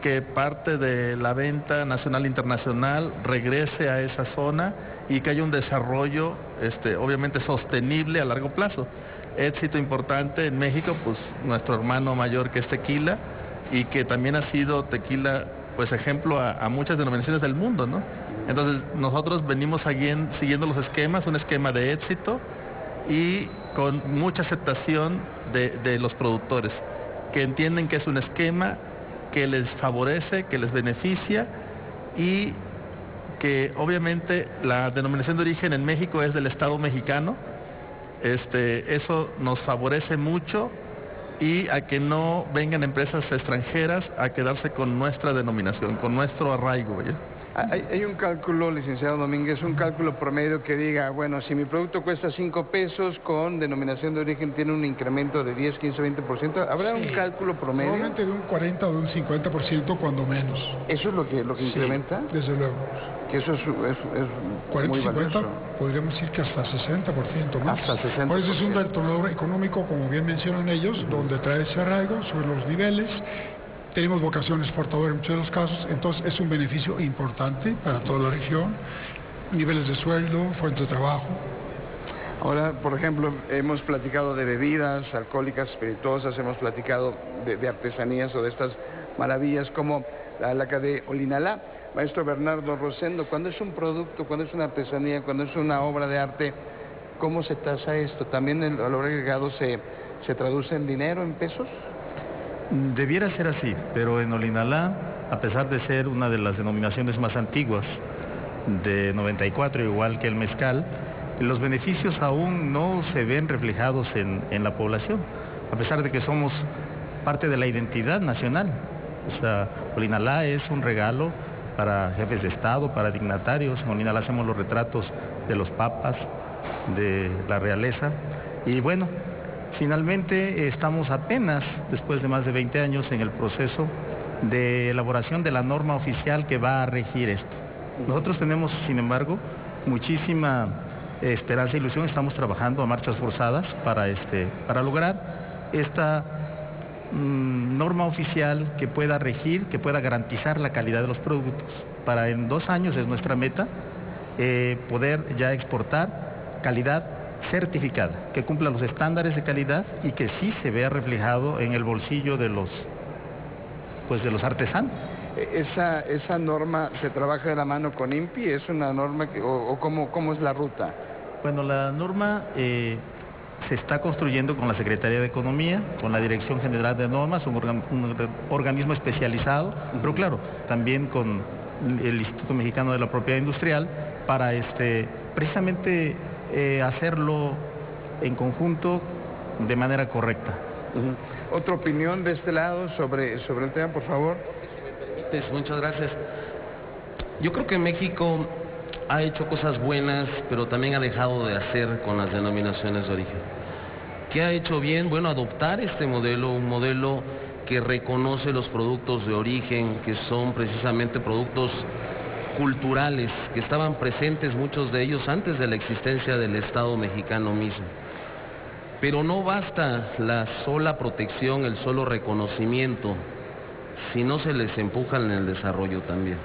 que parte de la venta nacional e internacional regrese a esa zona y que haya un desarrollo obviamente sostenible a largo plazo. Éxito importante en México, pues nuestro hermano mayor que es tequila, y que también ha sido tequila pues ejemplo a muchas denominaciones del mundo, ¿no? Entonces nosotros venimos siguiendo los esquemas, un esquema de éxito y con mucha aceptación de los productores, que entienden que es un esquema que les favorece, que les beneficia, y que obviamente la denominación de origen en México es del Estado mexicano. Eso nos favorece mucho, y a que no vengan empresas extranjeras a quedarse con nuestra denominación, con nuestro arraigo, ¿ya? Hay un cálculo, licenciado Domínguez, un cálculo promedio que diga, bueno, si mi producto cuesta 5 pesos, con denominación de origen tiene un incremento de 10, 15, 20%, ¿habrá un cálculo promedio? Normalmente de un 40 o de un 50% cuando menos. ¿Eso es lo que incrementa? Desde luego. Que eso es 40, muy 50, valioso. podríamos decir que hasta 60% más. Hasta 60%. Por eso es un detonador económico, como bien mencionan ellos, donde trae ese arraigo sobre los niveles. Tenemos vocación exportadora en muchos de los casos, entonces es un beneficio importante para toda la región. Niveles de sueldo, fuentes de trabajo. Ahora, por ejemplo, hemos platicado de bebidas alcohólicas, espirituosas, hemos platicado de artesanías o de estas maravillas como la laca de Olinalá. Maestro Bernardo Rosendo, cuando es un producto, cuando es una artesanía, cuando es una obra de arte, ¿cómo se tasa esto? ¿También el valor agregado se traduce en dinero, en pesos? Debiera ser así, pero en Olinalá, a pesar de ser una de las denominaciones más antiguas, de 94, igual que el mezcal, los beneficios aún no se ven reflejados en la población, a pesar de que somos parte de la identidad nacional. O sea, Olinalá es un regalo para jefes de Estado, para dignatarios. En Olinalá hacemos los retratos de los papas, de la realeza, y bueno, finalmente estamos apenas, después de más de 20 años, en el proceso de elaboración de la norma oficial que va a regir esto. Nosotros tenemos, sin embargo, muchísima esperanza e ilusión. Estamos trabajando a marchas forzadas para lograr esta norma oficial que pueda regir, que pueda garantizar la calidad de los productos. Para en 2 años es nuestra meta, poder ya exportar calidad certificada, que cumpla los estándares de calidad y que sí se vea reflejado en el bolsillo de los artesanos. ¿Esa norma se trabaja de la mano con INPI? ¿Es una norma o cómo es la ruta? Bueno, la norma se está construyendo con la Secretaría de Economía, con la Dirección General de Normas, un organismo especializado, pero claro, también con el Instituto Mexicano de la Propiedad Industrial, para precisamente hacerlo en conjunto de manera correcta. ¿Otra opinión de este lado sobre el tema, por favor? Muchas gracias. Yo creo que México ha hecho cosas buenas, pero también ha dejado de hacer con las denominaciones de origen. ¿Qué ha hecho bien? Bueno, adoptar este modelo, un modelo que reconoce los productos de origen, que son precisamente productos culturales, que estaban presentes muchos de ellos antes de la existencia del Estado mexicano mismo. Pero no basta la sola protección, el solo reconocimiento, si no se les empuja en el desarrollo también.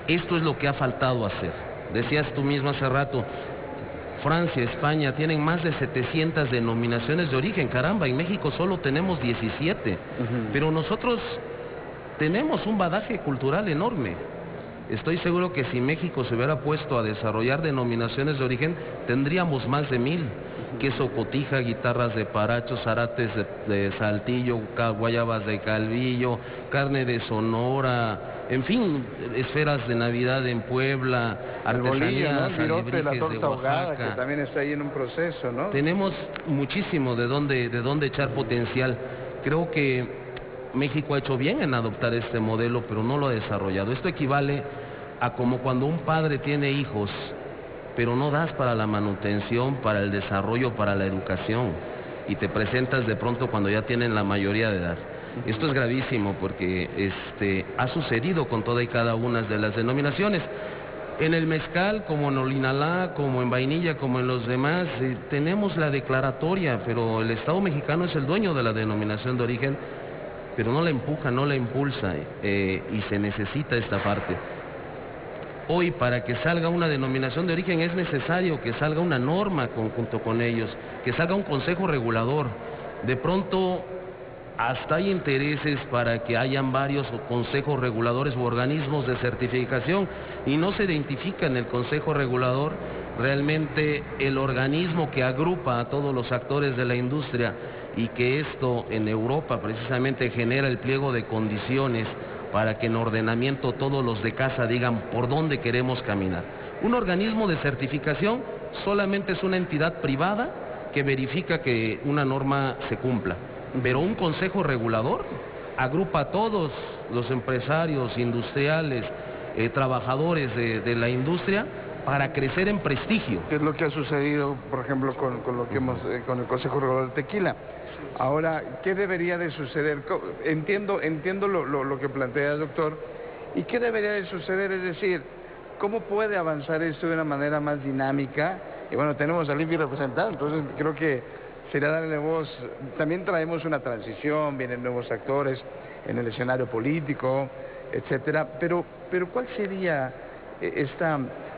Esto es lo que ha faltado hacer. Decías tú mismo hace rato, Francia, España tienen más de 700 denominaciones de origen, caramba, en México solo tenemos 17, pero nosotros tenemos un bagaje cultural enorme. Estoy seguro que si México se hubiera puesto a desarrollar denominaciones de origen, tendríamos más de 1000. Queso cotija, guitarras de Paracho, zarates de Saltillo, guayabas de Calvillo, carne de Sonora, en fin, esferas de Navidad en Puebla, artesanías, el virote, la torta de ahogada, que también está ahí en un proceso, ¿no? Tenemos muchísimo de dónde echar potencial. Creo que México ha hecho bien en adoptar este modelo, pero no lo ha desarrollado. Esto equivale a como cuando un padre tiene hijos, pero no das para la manutención, para el desarrollo, para la educación, y te presentas de pronto cuando ya tienen la mayoría de edad. Esto es gravísimo porque ha sucedido con toda y cada una de las denominaciones. En el mezcal, como en Olinalá, como en vainilla, como en los demás, tenemos la declaratoria, pero el Estado mexicano es el dueño de la denominación de origen, pero no la empuja, no la impulsa, y se necesita esta parte. Hoy, para que salga una denominación de origen, es necesario que salga una norma junto con ellos, que salga un consejo regulador. De pronto, hasta hay intereses para que hayan varios consejos reguladores u organismos de certificación y no se identifica en el consejo regulador realmente el organismo que agrupa a todos los actores de la industria, y que esto en Europa precisamente genera el pliego de condiciones para que en ordenamiento todos los de casa digan por dónde queremos caminar. Un organismo de certificación solamente es una entidad privada que verifica que una norma se cumpla. Pero un consejo regulador agrupa a todos los empresarios, industriales, trabajadores de la industria para crecer en prestigio. ¿Qué es lo que ha sucedido, por ejemplo, con lo que con el Consejo Regulador del Tequila? Ahora, ¿qué debería de suceder? Entiendo lo que plantea, doctor. ¿Y qué debería de suceder? Es decir, ¿cómo puede avanzar esto de una manera más dinámica? Y bueno, tenemos al INPI representado, entonces creo que sería darle voz. También traemos una transición, vienen nuevos actores en el escenario político, etcétera. Pero ¿cuál sería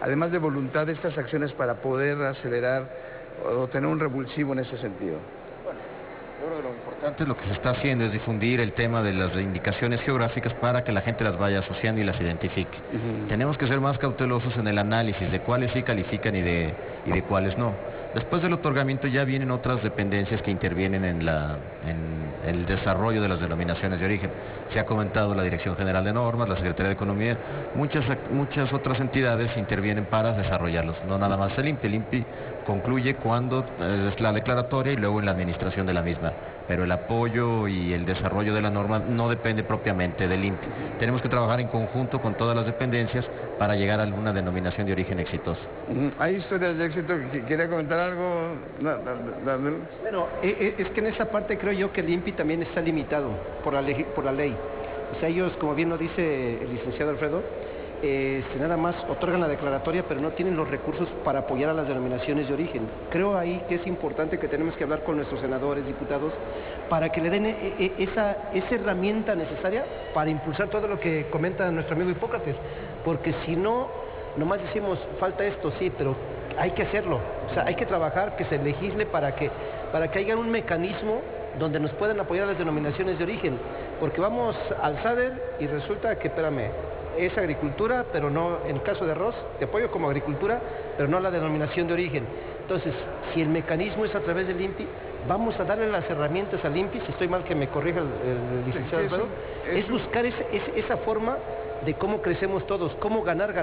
además de voluntad, estas acciones para poder acelerar o tener un revulsivo en ese sentido? Yo creo que lo importante es lo que se está haciendo es difundir el tema de las indicaciones geográficas para que la gente las vaya asociando y las identifique. Tenemos que ser más cautelosos en el análisis de cuáles sí califican y de cuáles no. Después del otorgamiento ya vienen otras dependencias que intervienen en el desarrollo de las denominaciones de origen. Se ha comentado la Dirección General de Normas, la Secretaría de Economía, muchas otras entidades intervienen para desarrollarlos, no nada más el INPI. El INPI concluye cuando es la declaratoria y luego en la administración de la misma. Pero el apoyo y el desarrollo de la norma no depende propiamente del INPI. Tenemos que trabajar en conjunto con todas las dependencias para llegar a una denominación de origen exitosa. ¿Hay historias de éxito? ¿Quería comentar algo? Bueno, es que en esa parte creo yo que el INPI también está limitado por la ley. O sea, ellos, como bien lo dice el licenciado Alfredo, nada más otorgan la declaratoria, pero no tienen los recursos para apoyar a las denominaciones de origen. Creo ahí que es importante que tenemos que hablar con nuestros senadores, diputados, para que le den esa herramienta necesaria para impulsar todo lo que comenta nuestro amigo Hipócrates, porque si no, nomás decimos, falta esto, sí, pero hay que hacerlo. O sea, hay que trabajar, que se legisle para que haya un mecanismo donde nos puedan apoyar las denominaciones de origen, porque vamos al SADER y resulta que, espérame, es agricultura, pero no, en el caso de arroz, te apoyo como agricultura, pero no la denominación de origen. Entonces, si el mecanismo es a través del INPI, vamos a darle las herramientas al INPI, si estoy mal que me corrija el licenciado Alfredo, es buscar esa forma de cómo crecemos todos, cómo ganar,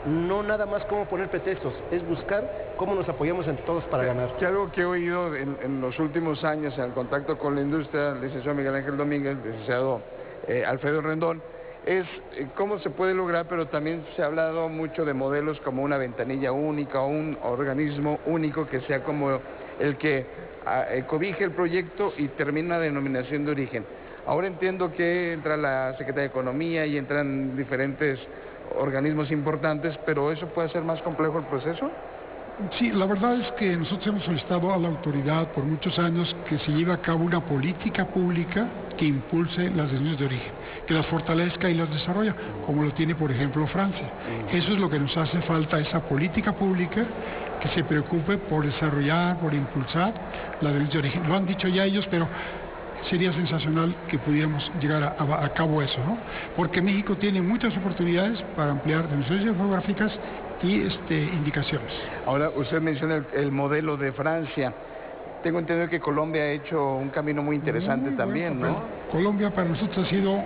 no nada más cómo poner pretextos, es buscar cómo nos apoyamos entre todos para ganar. Que algo que he oído en los últimos años en el contacto con la industria, el licenciado Miguel Ángel Domínguez, el licenciado Alfredo Rendón, es cómo se puede lograr, pero también se ha hablado mucho de modelos como una ventanilla única o un organismo único que sea como el que cobije el proyecto y termina la denominación de origen. Ahora entiendo que entra la Secretaría de Economía y entran diferentes organismos importantes, pero ¿eso puede hacer más complejo el proceso? Sí, la verdad es que nosotros hemos solicitado a la autoridad por muchos años que se lleve a cabo una política pública que impulse las denominaciones de origen, que las fortalezca y las desarrolle, como lo tiene por ejemplo Francia. Eso es lo que nos hace falta, esa política pública que se preocupe por desarrollar, por impulsar las denominaciones de origen. Lo han dicho ya ellos, pero sería sensacional que pudiéramos llegar a cabo eso, ¿no? Porque México tiene muchas oportunidades para ampliar denominaciones geográficas y indicaciones. Ahora, usted menciona el modelo de Francia. Tengo entendido que Colombia ha hecho un camino muy interesante también, ¿no? Colombia para nosotros ha sido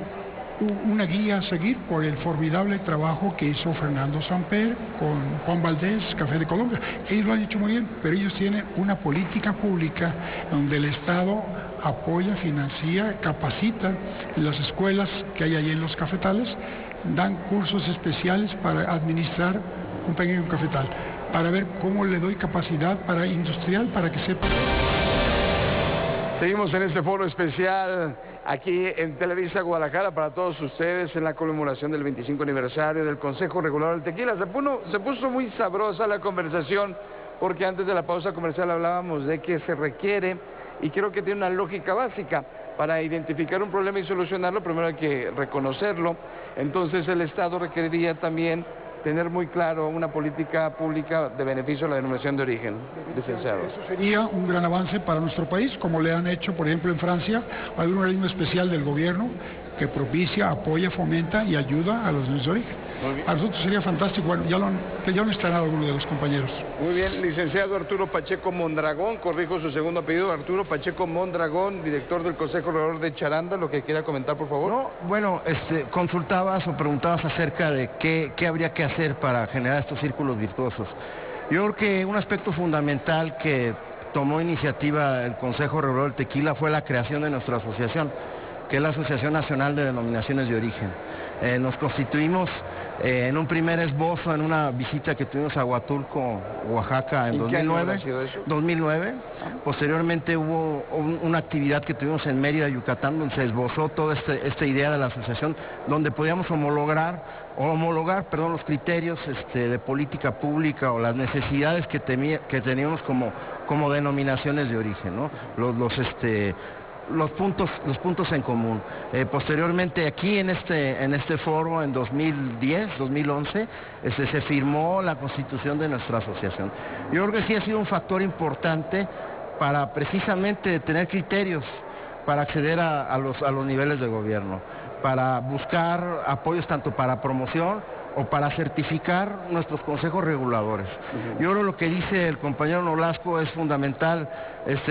una guía a seguir por el formidable trabajo que hizo Fernando Samper con Juan Valdés, Café de Colombia. Ellos lo han hecho muy bien, pero ellos tienen una política pública donde el Estado apoya, financia, capacita en las escuelas que hay allí en los cafetales, dan cursos especiales para administrar un pequeño cafetal, para ver cómo le doy capacidad para industrial, para que sepa. Seguimos en este foro especial aquí en Televisa Guadalajara para todos ustedes en la conmemoración del 25 aniversario del Consejo Regulador del Tequila. Se puso muy sabrosa la conversación porque antes de la pausa comercial hablábamos de que se requiere, y creo que tiene una lógica básica, para identificar un problema y solucionarlo primero hay que reconocerlo. Entonces el Estado requeriría también tener muy claro una política pública de beneficio a la denominación de origen, licenciado. Eso sería un gran avance para nuestro país, como le han hecho, por ejemplo, en Francia. Hay un organismo especial del gobierno que propicia, apoya, fomenta y ayuda a los denominaciones de origen. A nosotros sería fantástico. Bueno, ya lo han estrenado algunos de los compañeros. Muy bien, licenciado Arturo Pacheco Mondragón, corrijo su segundo apellido, Arturo Pacheco Mondragón, director del Consejo Regulador de Charanda, lo que quiera comentar, por favor. No, bueno, consultabas o preguntabas acerca de qué habría que hacer para generar estos círculos virtuosos. Yo creo que un aspecto fundamental que tomó iniciativa el Consejo Regulador del Tequila fue la creación de nuestra asociación, que es la Asociación Nacional de Denominaciones de Origen. Nos constituimos en un primer esbozo en una visita que tuvimos a Huatulco, Oaxaca, en 2009. ¿Qué año ha sido eso? 2009. Posteriormente hubo una actividad que tuvimos en Mérida, Yucatán, donde se esbozó toda esta idea de la asociación, donde podíamos homologar los criterios de política pública o las necesidades que teníamos como denominaciones de origen, ¿no? Los puntos en común. Posteriormente aquí en este foro en 2010, 2011, se firmó la constitución de nuestra asociación. Yo creo que sí ha sido un factor importante para precisamente tener criterios para acceder a los niveles de gobierno, para buscar apoyos tanto para promoción o para certificar nuestros consejos reguladores. Yo creo que lo que dice el compañero Nolasco es fundamental.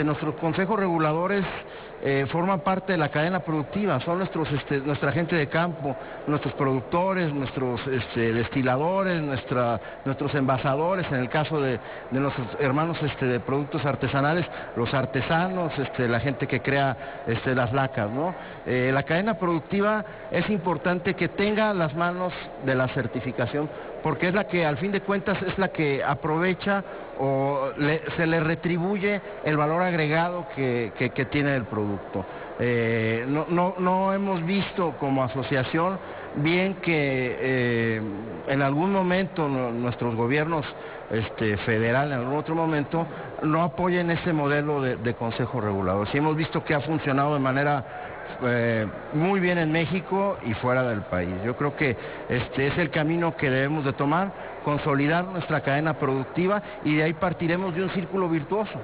Nuestros consejos reguladores forman parte de la cadena productiva, son nuestra gente de campo, nuestros productores, nuestros destiladores, nuestros envasadores, en el caso de nuestros hermanos de productos artesanales, los artesanos, la gente que crea las lacas, ¿no? La cadena productiva es importante que tenga las manos de la certificación, porque es la que al fin de cuentas es la que aprovecha o se le retribuye el valor agregado que tiene el producto. No hemos visto como asociación bien que en algún momento nuestros gobiernos federal, en algún otro momento, no apoyen ese modelo de consejo regulador. Sí hemos visto que ha funcionado de manera muy bien en México y fuera del país. Yo creo que es el camino que debemos de tomar, consolidar nuestra cadena productiva, y de ahí partiremos de un círculo virtuoso,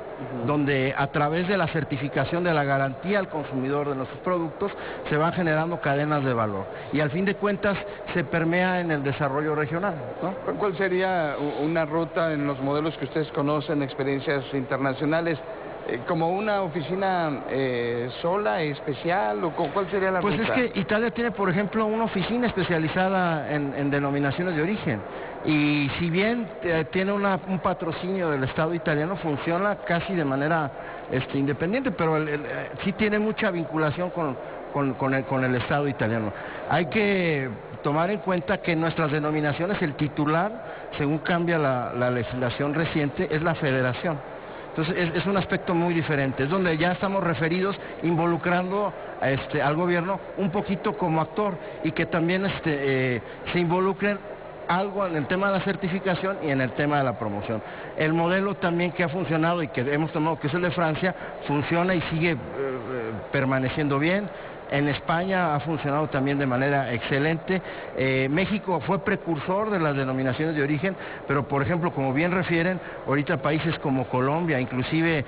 donde a través de la certificación de la garantía al consumidor de nuestros productos se van generando cadenas de valor y al fin de cuentas se permea en el desarrollo regional, ¿no? ¿Cuál sería una ruta en los modelos que ustedes conocen, experiencias internacionales? ¿Como una oficina sola, especial, o cuál sería la ruta? Pues es que Italia tiene, por ejemplo, una oficina especializada en denominaciones de origen, y si bien tiene un patrocinio del Estado italiano, funciona casi de manera independiente, pero sí tiene mucha vinculación con el Estado italiano. Hay que tomar en cuenta que en nuestras denominaciones el titular, según cambia la legislación reciente, es la federación. Entonces es un aspecto muy diferente, es donde ya estamos referidos, involucrando al gobierno un poquito como actor, y que también se involucren algo en el tema de la certificación y en el tema de la promoción. El modelo también que ha funcionado y que hemos tomado, que es el de Francia, funciona y sigue permaneciendo bien. En España ha funcionado también de manera excelente. México fue precursor de las denominaciones de origen, pero por ejemplo, como bien refieren, ahorita países como Colombia, inclusive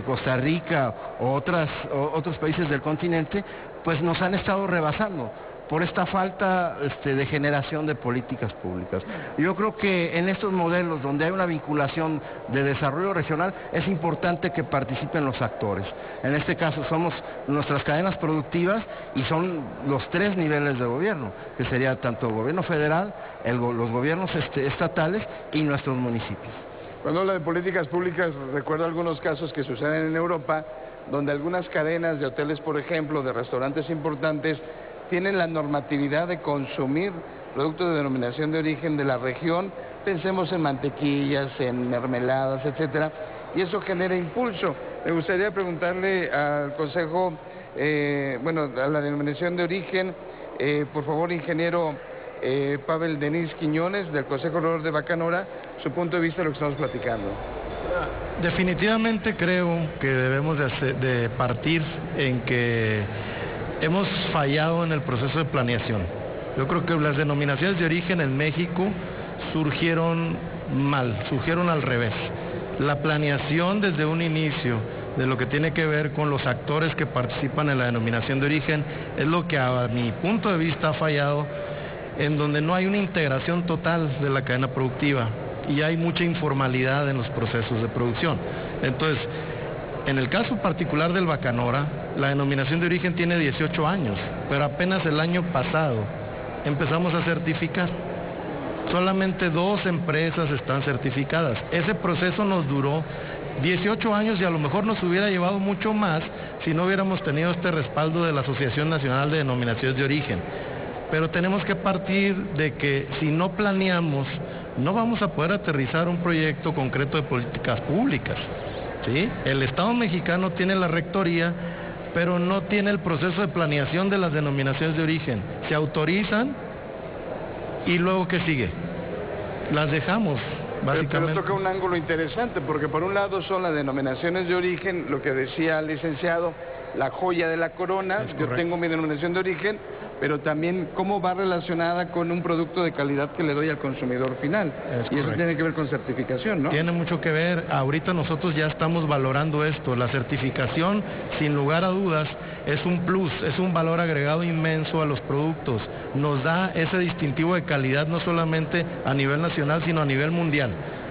Costa Rica o otros países del continente, pues nos han estado rebasando por esta falta de generación de políticas públicas. Yo creo que en estos modelos donde hay una vinculación de desarrollo regional es importante que participen los actores. En este caso somos nuestras cadenas productivas y son los tres niveles de gobierno, que sería tanto el gobierno federal, los gobiernos estatales y nuestros municipios. Cuando habla de políticas públicas, recuerdo algunos casos que suceden en Europa, donde algunas cadenas de hoteles, por ejemplo, de restaurantes importantes, tienen la normatividad de consumir productos de denominación de origen de la región. Pensemos en mantequillas, en mermeladas, etcétera, y eso genera impulso. Me gustaría preguntarle al Consejo, a la denominación de origen, por favor, ingeniero Pavel Denis Quiñones, del Consejo Regulador de Bacanora, su punto de vista de lo que estamos platicando. Definitivamente creo que debemos de partir en que hemos fallado en el proceso de planeación. Yo creo que las denominaciones de origen en México surgieron mal, surgieron al revés. La planeación desde un inicio de lo que tiene que ver con los actores que participan en la denominación de origen es lo que a mi punto de vista ha fallado, en donde no hay una integración total de la cadena productiva y hay mucha informalidad en los procesos de producción. Entonces, en el caso particular del Bacanora, la denominación de origen tiene 18 años, pero apenas el año pasado empezamos a certificar. Solamente 2 empresas están certificadas. Ese proceso nos duró 18 años y a lo mejor nos hubiera llevado mucho más si no hubiéramos tenido este respaldo de la Asociación Nacional de Denominaciones de Origen. Pero tenemos que partir de que si no planeamos, no vamos a poder aterrizar un proyecto concreto de políticas públicas, ¿sí? El Estado mexicano tiene la rectoría, pero no tiene el proceso de planeación de las denominaciones de origen. Se autorizan y luego ¿qué sigue? Las dejamos, básicamente. Pero toca un ángulo interesante, porque por un lado son las denominaciones de origen, lo que decía el licenciado, la joya de la corona. Yo tengo mi denominación de origen, pero también cómo va relacionada con un producto de calidad que le doy al consumidor final. Y eso tiene que ver con certificación, ¿no? Tiene mucho que ver. Ahorita nosotros ya estamos valorando esto. La certificación, sin lugar a dudas, es un plus, es un valor agregado inmenso a los productos. Nos da ese distintivo de calidad no solamente a nivel nacional, sino a nivel mundial.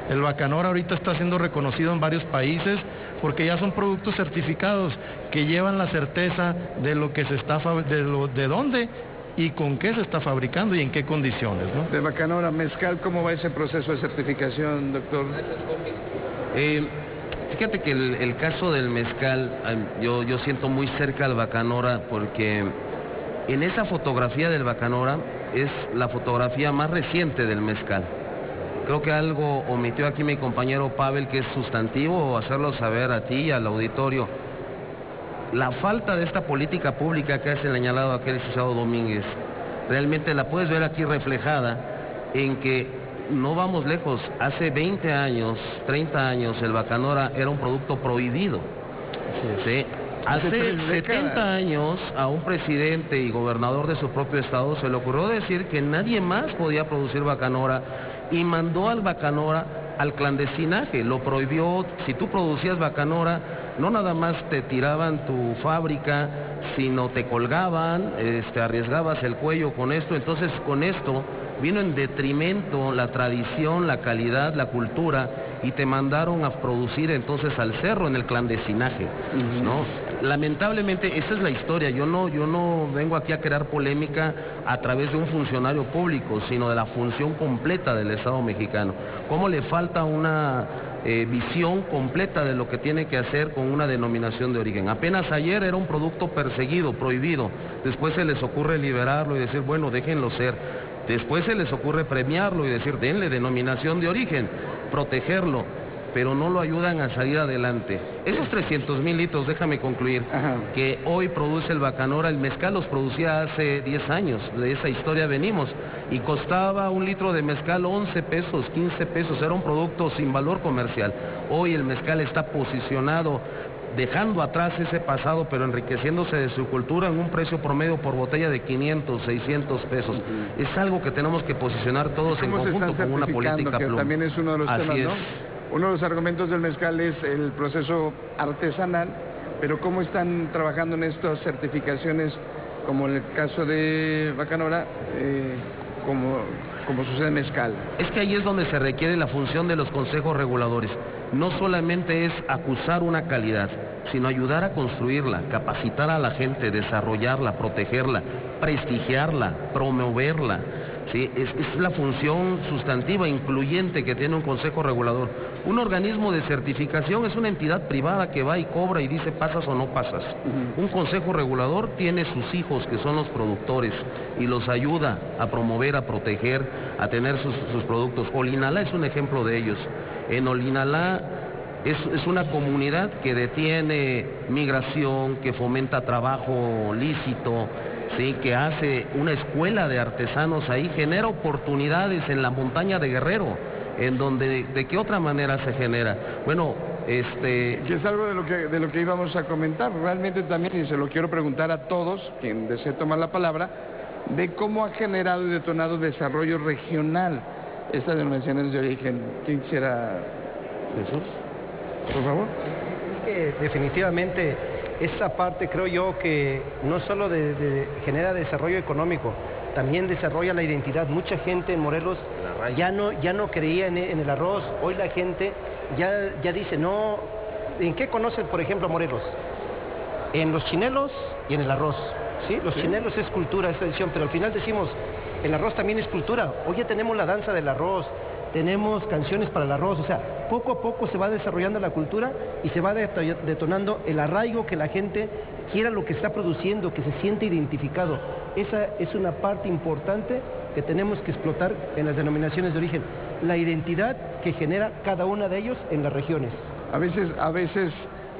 El Bacanora ahorita está siendo reconocido en varios países porque ya son productos certificados que llevan la certeza de lo que se está de dónde y con qué se está fabricando y en qué condiciones, ¿no? De Bacanora, mezcal, ¿cómo va ese proceso de certificación, doctor? Fíjate que el caso del mezcal, yo siento muy cerca al Bacanora porque en esa fotografía del Bacanora es la fotografía más reciente del mezcal. Creo que algo omitió aquí mi compañero Pavel, que es sustantivo, hacerlo saber a ti y al auditorio. La falta de esta política pública que ha señalado aquel licenciado Domínguez, realmente la puedes ver aquí reflejada en que no vamos lejos. Hace 20 años, 30 años, el Bacanora era un producto prohibido. ¿Sí? Hace 70 años a un presidente y gobernador de su propio estado se le ocurrió decir que nadie más podía producir Bacanora y mandó al Bacanora al clandestinaje, lo prohibió. Si tú producías Bacanora, no nada más te tiraban tu fábrica, sino te colgaban, arriesgabas el cuello con esto. Entonces con esto vino en detrimento la tradición, la calidad, la cultura, y te mandaron a producir entonces al cerro en el clandestinaje, ¿no? Lamentablemente esa es la historia. Yo no vengo aquí a crear polémica a través de un funcionario público, sino de la función completa del Estado mexicano. Cómo le falta una visión completa de lo que tiene que hacer con una denominación de origen. Apenas ayer era un producto perseguido, prohibido. Después se les ocurre liberarlo y decir, bueno, déjenlo ser. Después se les ocurre premiarlo y decir, denle denominación de origen, protegerlo, pero no lo ayudan a salir adelante. Esos 300,000 litros, déjame concluir, que hoy produce el Bacanora, el mezcal los producía hace 10 años, de esa historia venimos, y costaba un litro de mezcal 11 pesos, 15 pesos, era un producto sin valor comercial. Hoy el mezcal está posicionado, dejando atrás ese pasado, pero enriqueciéndose de su cultura en un precio promedio por botella de 500, 600 pesos. Es algo que tenemos que posicionar todos en conjunto con una política pluma. También es uno de los temas, ¿no? Uno de los argumentos del mezcal es el proceso artesanal, pero ¿cómo están trabajando en estas certificaciones, como en el caso de Bacanora, como sucede en mezcal? Es que ahí es donde se requiere la función de los consejos reguladores. No solamente es acusar una calidad, sino ayudar a construirla, capacitar a la gente, desarrollarla, protegerla, prestigiarla, promoverla. ¿Sí? Es la función sustantiva, incluyente, que tiene un consejo regulador. Un organismo de certificación es una entidad privada que va y cobra y dice pasas o no pasas. Un consejo regulador tiene sus hijos, que son los productores, y los ayuda a promover, a proteger, a tener sus productos. Olinalá es un ejemplo de ellos. En Olinalá es una comunidad que detiene migración, que fomenta trabajo lícito, ¿sí? Que hace una escuela de artesanos ahí, genera oportunidades en la montaña de Guerrero, en donde de qué otra manera se genera. Bueno, que es algo de lo que íbamos a comentar realmente también, y se lo quiero preguntar a todos, quien desee tomar la palabra, de cómo ha generado y detonado desarrollo regional estas denominaciones de origen. ¿Quién quisiera? Jesús, por favor. Definitivamente esa parte creo yo que no solo genera desarrollo económico, también desarrolla la identidad. Mucha gente en Morelos ya no creía en el arroz. Hoy la gente ya dice, no, ¿en qué conocen por ejemplo Morelos? En los chinelos y en el arroz. ¿Sí? Los chinelos es cultura, es tradición, pero al final decimos, el arroz también es cultura. Hoy ya tenemos la danza del arroz, tenemos canciones para el arroz, o sea, poco a poco se va desarrollando la cultura y se va detonando el arraigo, que la gente quiera lo que está produciendo, que se siente identificado. Esa es una parte importante que tenemos que explotar en las denominaciones de origen, la identidad que genera cada una de ellos en las regiones. A veces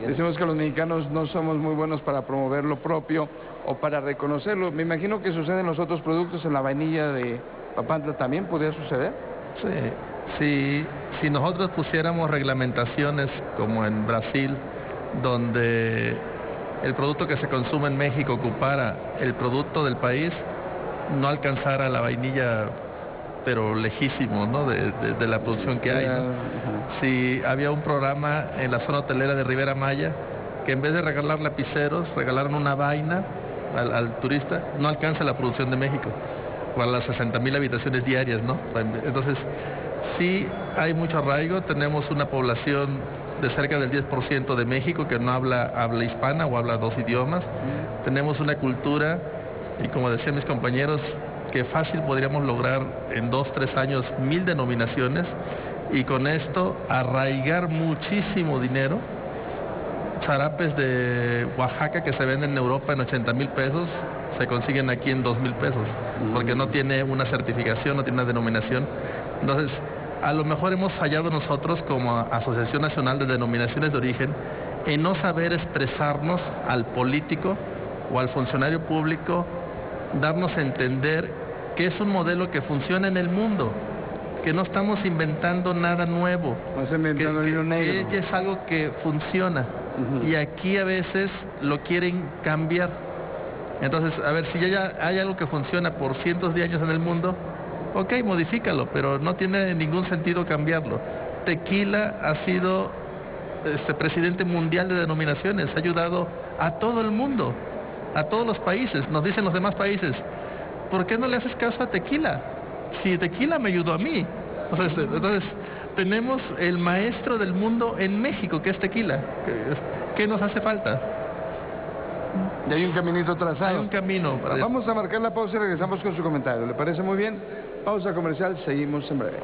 decimos que los mexicanos no somos muy buenos para promover lo propio o para reconocerlo. Me imagino que sucede en los otros productos, en la vainilla de Papantla también podría suceder. Sí, si nosotros pusiéramos reglamentaciones como en Brasil, donde el producto que se consume en México ocupara el producto del país, no alcanzara la vainilla, pero lejísimo, ¿no? de la producción que hay, ¿no? Si había un programa en la zona hotelera de Ribera Maya, que en vez de regalar lapiceros, regalaron una vaina al turista, no alcanza la producción de México, para las 60,000 habitaciones diarias, ¿no? Entonces, sí hay mucho arraigo, tenemos una población de cerca del 10% de México que no habla hispana o habla 2 idiomas, tenemos una cultura, y como decían mis compañeros, que fácil podríamos lograr en 2-3 años 1000 denominaciones, y con esto arraigar muchísimo dinero. Zarapes de Oaxaca que se venden en Europa en 80,000 pesos, se consiguen aquí en 2,000 pesos, porque no tiene una certificación, no tiene una denominación. Entonces, a lo mejor hemos fallado nosotros como Asociación Nacional de Denominaciones de Origen en no saber expresarnos al político o al funcionario público, darnos a entender que es un modelo que funciona en el mundo, que no estamos inventando nada nuevo, que es algo que funciona, y aquí a veces lo quieren cambiar. Entonces, a ver, si ya hay algo que funciona por cientos de años en el mundo, ok, modifícalo, pero no tiene ningún sentido cambiarlo. Tequila ha sido presidente mundial de denominaciones, ha ayudado a todo el mundo, a todos los países. Nos dicen los demás países, ¿por qué no le haces caso a Tequila? Si Tequila me ayudó a mí. Entonces tenemos el maestro del mundo en México, que es Tequila. ¿Qué nos hace falta? Y hay un caminito trazado. Hay un camino. Vamos a marcar la pausa y regresamos con su comentario. ¿Le parece muy bien? Pausa comercial, seguimos en breve.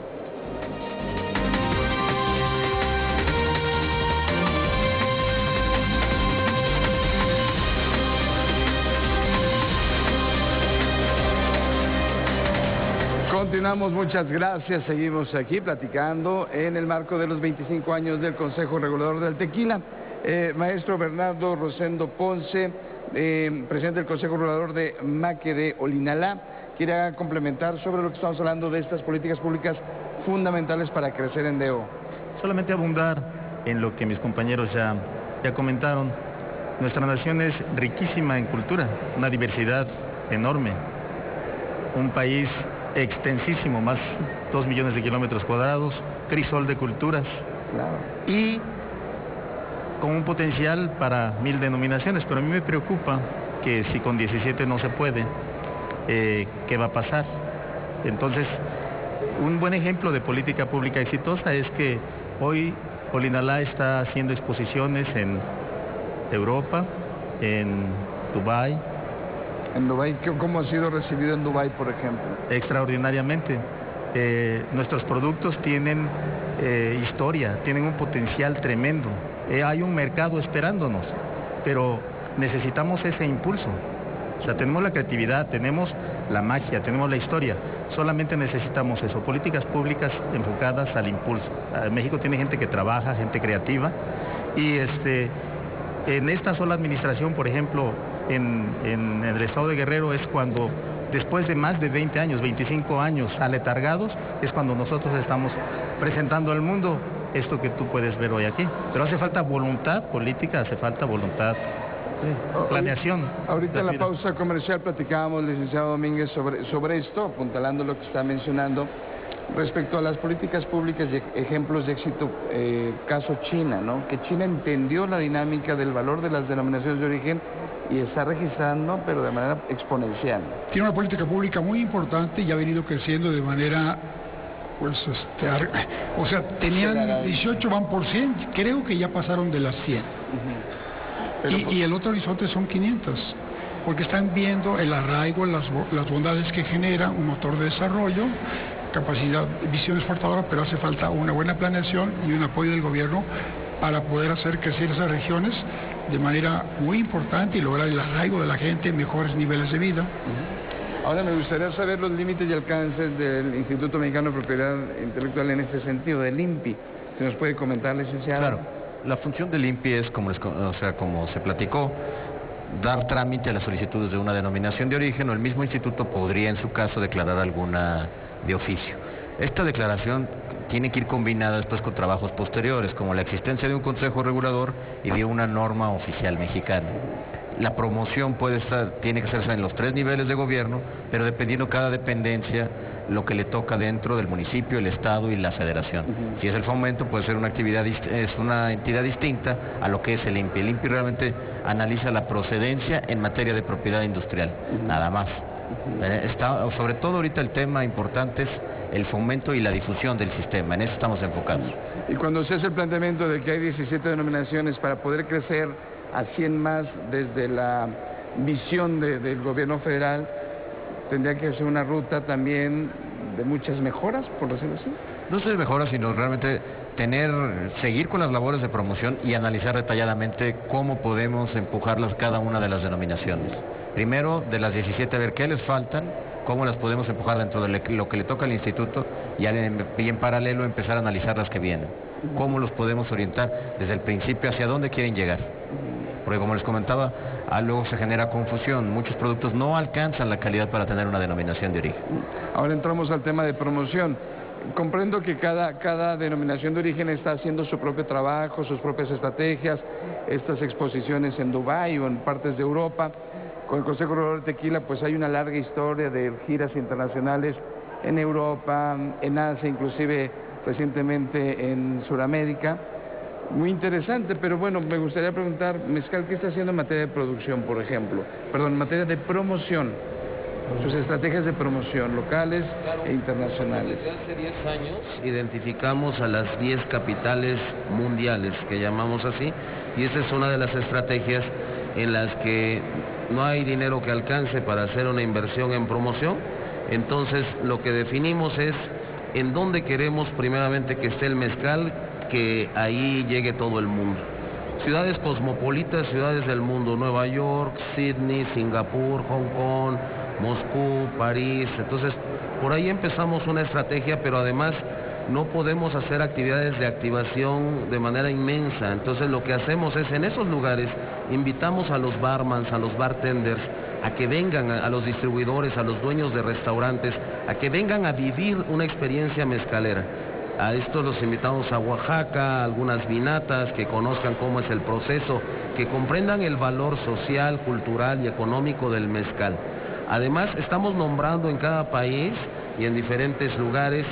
Continuamos, muchas gracias. Seguimos aquí platicando en el marco de los 25 años del Consejo Regulador del Tequila. Maestro Bernardo Rosendo Ponce, presidente del Consejo Regulador de Maque de Olinalá, quiere complementar sobre lo que estamos hablando de estas políticas públicas fundamentales para crecer en DO. Solamente abundar en lo que mis compañeros ya comentaron. Nuestra nación es riquísima en cultura, una diversidad enorme, un país extensísimo, más 2 millones de kilómetros cuadrados, crisol de culturas, y con un potencial para 1000 denominaciones, pero a mí me preocupa que si con 17 no se puede, ¿qué va a pasar? Entonces, un buen ejemplo de política pública exitosa es que hoy Olinalá está haciendo exposiciones en Europa, en Dubái. ¿En Dubái? ¿Cómo ha sido recibido en Dubái, por ejemplo? Extraordinariamente. Nuestros productos tienen historia, tienen un potencial tremendo. Hay un mercado esperándonos, pero necesitamos ese impulso. O sea, tenemos la creatividad, tenemos la magia, tenemos la historia. Solamente necesitamos eso, políticas públicas enfocadas al impulso. México tiene gente que trabaja, gente creativa, y en esta sola administración, por ejemplo, en el estado de Guerrero, es cuando, después de más de 20 años, 25 años aletargados, es cuando nosotros estamos presentando al mundo esto que tú puedes ver hoy aquí. Pero hace falta voluntad política, hace falta voluntad, planeación. Ahorita en la pausa comercial platicábamos, licenciado Domínguez, sobre esto, apuntalando lo que está mencionando, respecto a las políticas públicas y ejemplos de éxito, caso China, ¿no? Que China entendió la dinámica del valor de las denominaciones de origen y está registrando, pero de manera exponencial. Tiene una política pública muy importante y ha venido creciendo de manera, pues, o sea, tenían 18, van por 100, creo que ya pasaron de las 100. Y el otro horizonte son 500, porque están viendo el arraigo, las bondades que genera un motor de desarrollo, capacidad, visión exportadora, pero hace falta una buena planeación y un apoyo del gobierno para poder hacer crecer esas regiones de manera muy importante y lograr el arraigo de la gente, mejores niveles de vida. Ahora me gustaría saber los límites y alcances del Instituto Mexicano de Propiedad Intelectual en este sentido, del INPI. ¿Se nos puede comentar, licenciado? Claro, la función del INPI es, como se platicó, dar trámite a las solicitudes de una denominación de origen, o el mismo instituto podría, en su caso, declarar alguna de oficio. Esta declaración tiene que ir combinada después con trabajos posteriores, como la existencia de un consejo regulador y de una norma oficial mexicana. La promoción tiene que hacerse en los 3 niveles de gobierno, pero dependiendo cada dependencia lo que le toca dentro del municipio, el estado y la federación. Si es el fomento, puede ser una actividad, es una entidad distinta a lo que es el INPI. El INPI realmente analiza la procedencia en materia de propiedad industrial, nada más. Sobre todo ahorita el tema importante es el fomento y la difusión del sistema, en eso estamos enfocados. Y cuando se hace el planteamiento de que hay 17 denominaciones para poder crecer a 100 más desde la visión del gobierno federal, tendría que ser una ruta también de muchas mejoras, por decirlo así. No solo mejoras, sino realmente seguir con las labores de promoción y analizar detalladamente cómo podemos empujarlas cada una de las denominaciones. Primero, de las 17, a ver qué les faltan, cómo las podemos empujar dentro de lo que le toca al instituto, y en paralelo empezar a analizar las que vienen. Cómo los podemos orientar desde el principio hacia dónde quieren llegar. Porque, como les comentaba, luego se genera confusión. Muchos productos no alcanzan la calidad para tener una denominación de origen. Ahora entramos al tema de promoción. Comprendo que cada denominación de origen está haciendo su propio trabajo, sus propias estrategias, estas exposiciones en Dubái o en partes de Europa. Con el Consejo Regulador de Tequila, pues hay una larga historia de giras internacionales en Europa, en Asia, inclusive recientemente en Sudamérica. Muy interesante, pero bueno, me gustaría preguntar, Mezcal, ¿qué está haciendo en materia de producción, por ejemplo? Perdón, en materia de promoción, sus estrategias de promoción locales e internacionales. Desde hace 10 años identificamos a las 10 capitales mundiales, que llamamos así, y esa es una de las estrategias en las que no hay dinero que alcance para hacer una inversión en promoción. Entonces lo que definimos es en dónde queremos primeramente que esté el mezcal, que ahí llegue todo el mundo. Ciudades cosmopolitas, ciudades del mundo, Nueva York, Sydney, Singapur, Hong Kong, Moscú, París. Entonces por ahí empezamos una estrategia, pero además no podemos hacer actividades de activación de manera inmensa. Entonces lo que hacemos es, en esos lugares, invitamos a los barmans, a los bartenders, a que vengan, a los distribuidores, a los dueños de restaurantes, a que vengan a vivir una experiencia mezcalera. A estos los invitamos a Oaxaca, a algunas vinatas, que conozcan cómo es el proceso, que comprendan el valor social, cultural y económico del mezcal. Además, estamos nombrando en cada país y en diferentes lugares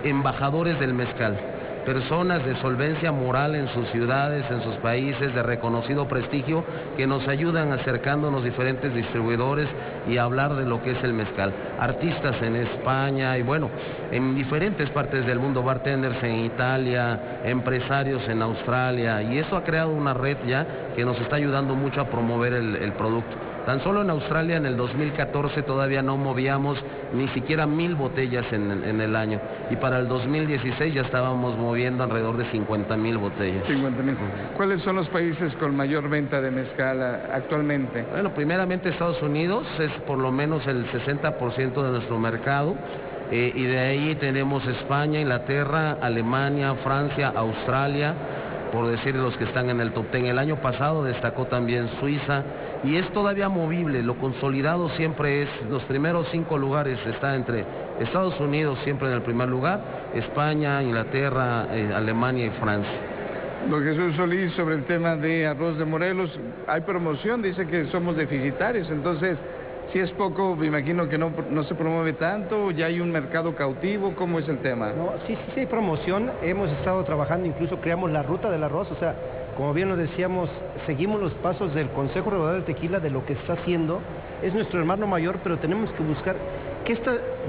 embajadores del mezcal, personas de solvencia moral en sus ciudades, en sus países, de reconocido prestigio, que nos ayudan acercándonos diferentes distribuidores y a hablar de lo que es el mezcal. Artistas en España y bueno, en diferentes partes del mundo, bartenders en Italia, empresarios en Australia, y eso ha creado una red ya que nos está ayudando mucho a promover el producto. Tan solo en Australia en el 2014 todavía no movíamos ni siquiera 1000 botellas en el año, y para el 2016 ya estábamos moviendo alrededor de 50,000 botellas. 50,000. ¿Cuáles son los países con mayor venta de mezcal actualmente? Bueno, primeramente Estados Unidos es por lo menos el 60% de nuestro mercado. Y de ahí tenemos España, Inglaterra, Alemania, Francia, Australia, por decir los que están en el top 10. El año pasado destacó también Suiza, y es todavía movible. Lo consolidado siempre es, los primeros 5 lugares está entre Estados Unidos siempre en el primer lugar, España, Inglaterra, Alemania y Francia. Don Jesús Solís, sobre el tema de arroz de Morelos, hay promoción, dice que somos deficitarios, entonces... Si es poco, me imagino que no se promueve tanto, ya hay un mercado cautivo, ¿cómo es el tema? No, sí hay promoción, hemos estado trabajando, incluso creamos la ruta del arroz, o sea, como bien lo decíamos, seguimos los pasos del Consejo Regulador del Tequila, de lo que está haciendo, es nuestro hermano mayor, pero tenemos que buscar que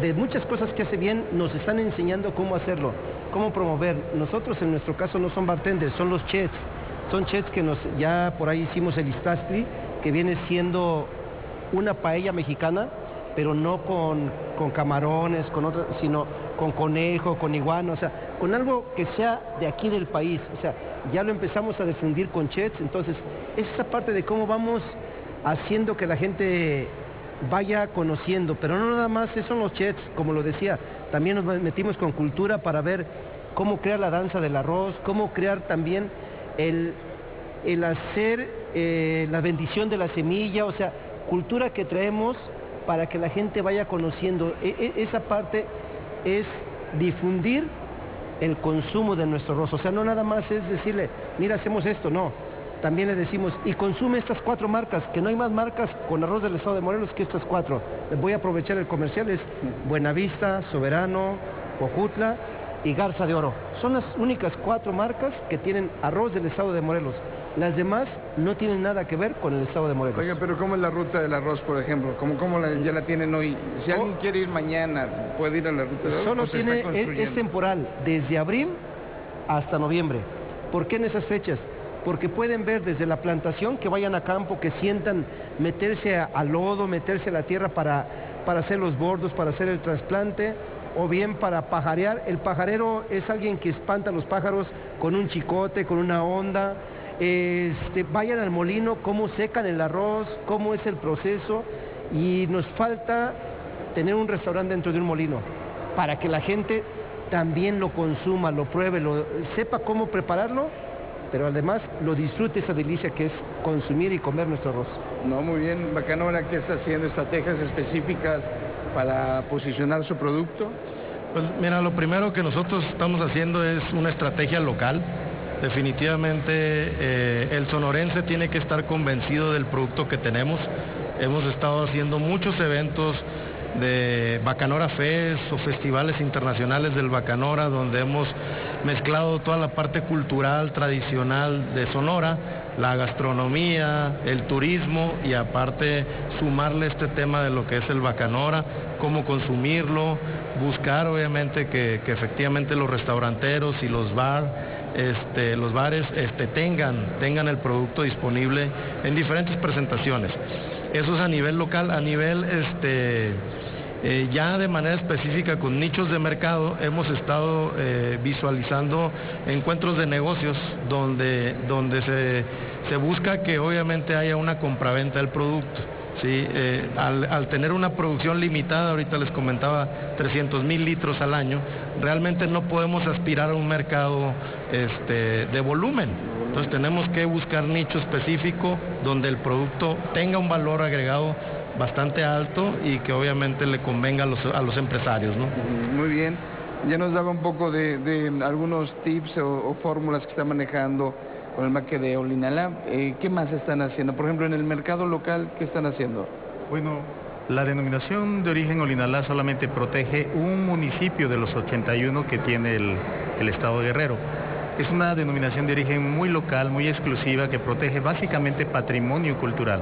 de muchas cosas que hace bien, nos están enseñando cómo hacerlo, cómo promover. Nosotros en nuestro caso no son bartenders, son los chefs, son chefs que ya por ahí hicimos el Istastli, que viene siendo una paella mexicana, pero no con camarones, sino con conejo, con iguana, o sea, con algo que sea de aquí del país. O sea, ya lo empezamos a difundir con chefs, entonces esa parte de cómo vamos haciendo que la gente vaya conociendo, pero no nada más son los chefs, como lo decía, también nos metimos con cultura para ver cómo crear la danza del arroz, cómo crear también el hacer la bendición de la semilla, o sea, cultura que traemos para que la gente vaya conociendo. Esa parte es difundir el consumo de nuestro arroz. O sea, no nada más es decirle, mira, hacemos esto, no. También le decimos, y consume estas 4 marcas, que no hay más marcas con arroz del estado de Morelos que estas 4. Voy a aprovechar el comercial, es Buenavista, Soberano, Cojutla y Garza de Oro. Son las únicas 4 marcas que tienen arroz del estado de Morelos. Las demás no tienen nada que ver con el estado de Morelos. Oiga, pero ¿cómo es la ruta del arroz, por ejemplo? ¿Cómo ya la tienen hoy? Si alguien quiere ir mañana, ¿puede ir a la ruta del arroz? Solo es temporal, desde abril hasta noviembre. ¿Por qué en esas fechas? Porque pueden ver desde la plantación, que vayan a campo, que sientan meterse al lodo, meterse a la tierra para hacer los bordos, para hacer el trasplante, o bien para pajarear. El pajarero es alguien que espanta a los pájaros con un chicote, con una onda. Vayan al molino, cómo secan el arroz, cómo es el proceso, y nos falta tener un restaurante dentro de un molino para que la gente también lo consuma, lo pruebe, sepa cómo prepararlo, pero además lo disfrute, esa delicia que es consumir y comer nuestro arroz. No, muy bien. Bacanora, ¿qué está haciendo? ¿Estrategias específicas para posicionar su producto? Pues mira, lo primero que nosotros estamos haciendo es una estrategia local. Definitivamente el sonorense tiene que estar convencido del producto que tenemos. Hemos estado haciendo muchos eventos de Bacanora Fest o festivales internacionales del Bacanora, donde hemos mezclado toda la parte cultural, tradicional de Sonora, la gastronomía, el turismo, y aparte sumarle este tema de lo que es el Bacanora, cómo consumirlo, buscar obviamente que efectivamente los restauranteros y los bares tengan el producto disponible en diferentes presentaciones. Eso es a nivel local. A nivel ya de manera específica con nichos de mercado hemos estado visualizando encuentros de negocios donde se busca que obviamente haya una compraventa del producto. Sí, al tener una producción limitada, ahorita les comentaba 300,000 litros al año, realmente no podemos aspirar a un mercado de volumen. Entonces tenemos que buscar nicho específico donde el producto tenga un valor agregado bastante alto y que obviamente le convenga a los empresarios, ¿no? Muy bien. Ya nos daba un poco de algunos tips o fórmulas que está manejando con el maque de Olinalá. ¿Qué más están haciendo? Por ejemplo, en el mercado local, ¿qué están haciendo? Bueno, la denominación de origen Olinalá solamente protege un municipio de los 81 que tiene el estado de Guerrero. Es una denominación de origen muy local, muy exclusiva, que protege básicamente patrimonio cultural.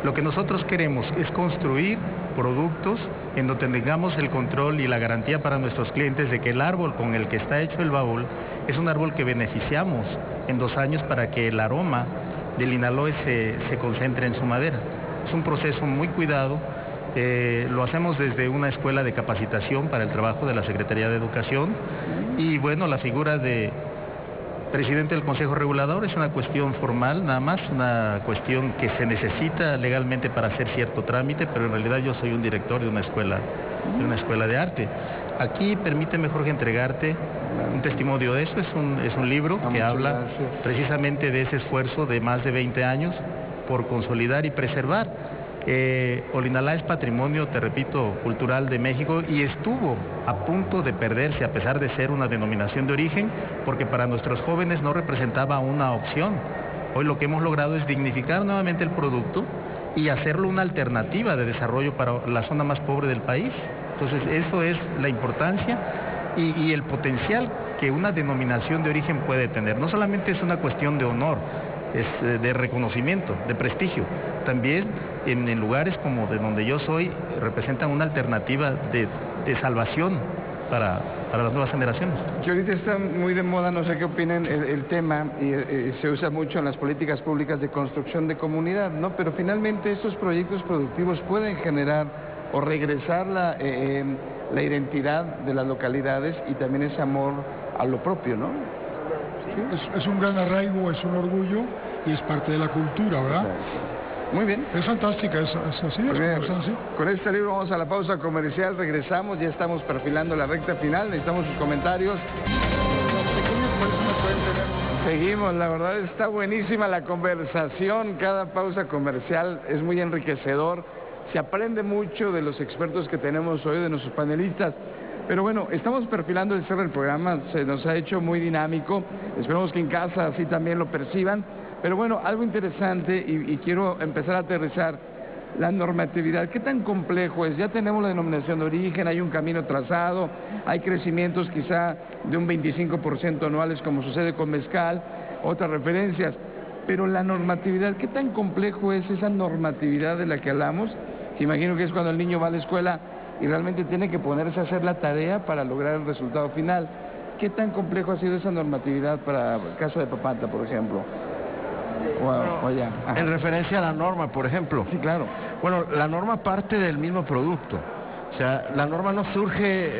Lo que nosotros queremos es construir productos en donde tengamos el control y la garantía para nuestros clientes de que el árbol con el que está hecho el baúl es un árbol que beneficiamos en 2 años para que el aroma del linaloe se concentre en su madera. Es un proceso muy cuidado. Lo hacemos desde una escuela de capacitación para el trabajo de la Secretaría de Educación y bueno, la figura de presidente del Consejo Regulador es una cuestión formal, nada más, una cuestión que se necesita legalmente para hacer cierto trámite, pero en realidad yo soy un director de una escuela de arte. Aquí permíteme, Jorge, entregarte un testimonio de eso. Es un libro que habla precisamente de ese esfuerzo de más de 20 años por consolidar y preservar. Olinalá es patrimonio, te repito, cultural de México y estuvo a punto de perderse a pesar de ser una denominación de origen, porque para nuestros jóvenes no representaba una opción. Hoy lo que hemos logrado es dignificar nuevamente el producto y hacerlo una alternativa de desarrollo para la zona más pobre del país. Entonces eso es la importancia y el potencial que una denominación de origen puede tener. No solamente es una cuestión de honor, es de reconocimiento, de prestigio. También en lugares como de donde yo soy representan una alternativa de salvación para las nuevas generaciones. Que ahorita está muy de moda, no sé qué opinen el tema, y se usa mucho en las políticas públicas de construcción de comunidad, ¿no? Pero finalmente estos proyectos productivos pueden generar o regresar la identidad de las localidades y también ese amor a lo propio, ¿no? Es un gran arraigo, es un orgullo y es parte de la cultura, ¿verdad? Muy bien. Es fantástica, es así, así. Con este libro vamos a la pausa comercial, regresamos, ya estamos perfilando la recta final, necesitamos sus comentarios. Seguimos, la verdad está buenísima la conversación, cada pausa comercial es muy enriquecedor, se aprende mucho de los expertos que tenemos hoy, de nuestros panelistas. Pero bueno, estamos perfilando el cierre del programa, se nos ha hecho muy dinámico, esperamos que en casa así también lo perciban. Pero bueno, algo interesante y quiero empezar a aterrizar, la normatividad, ¿qué tan complejo es? Ya tenemos la denominación de origen, hay un camino trazado, hay crecimientos quizá de un 25% anuales como sucede con mezcal, otras referencias, pero la normatividad, ¿qué tan complejo es esa normatividad de la que hablamos? Imagino que es cuando el niño va a la escuela y realmente tiene que ponerse a hacer la tarea para lograr el resultado final. ¿Qué tan complejo ha sido esa normatividad para el caso de Papantla, por ejemplo? En referencia a la norma, por ejemplo. Sí, claro. Bueno, la norma parte del mismo producto. O sea, la norma no surge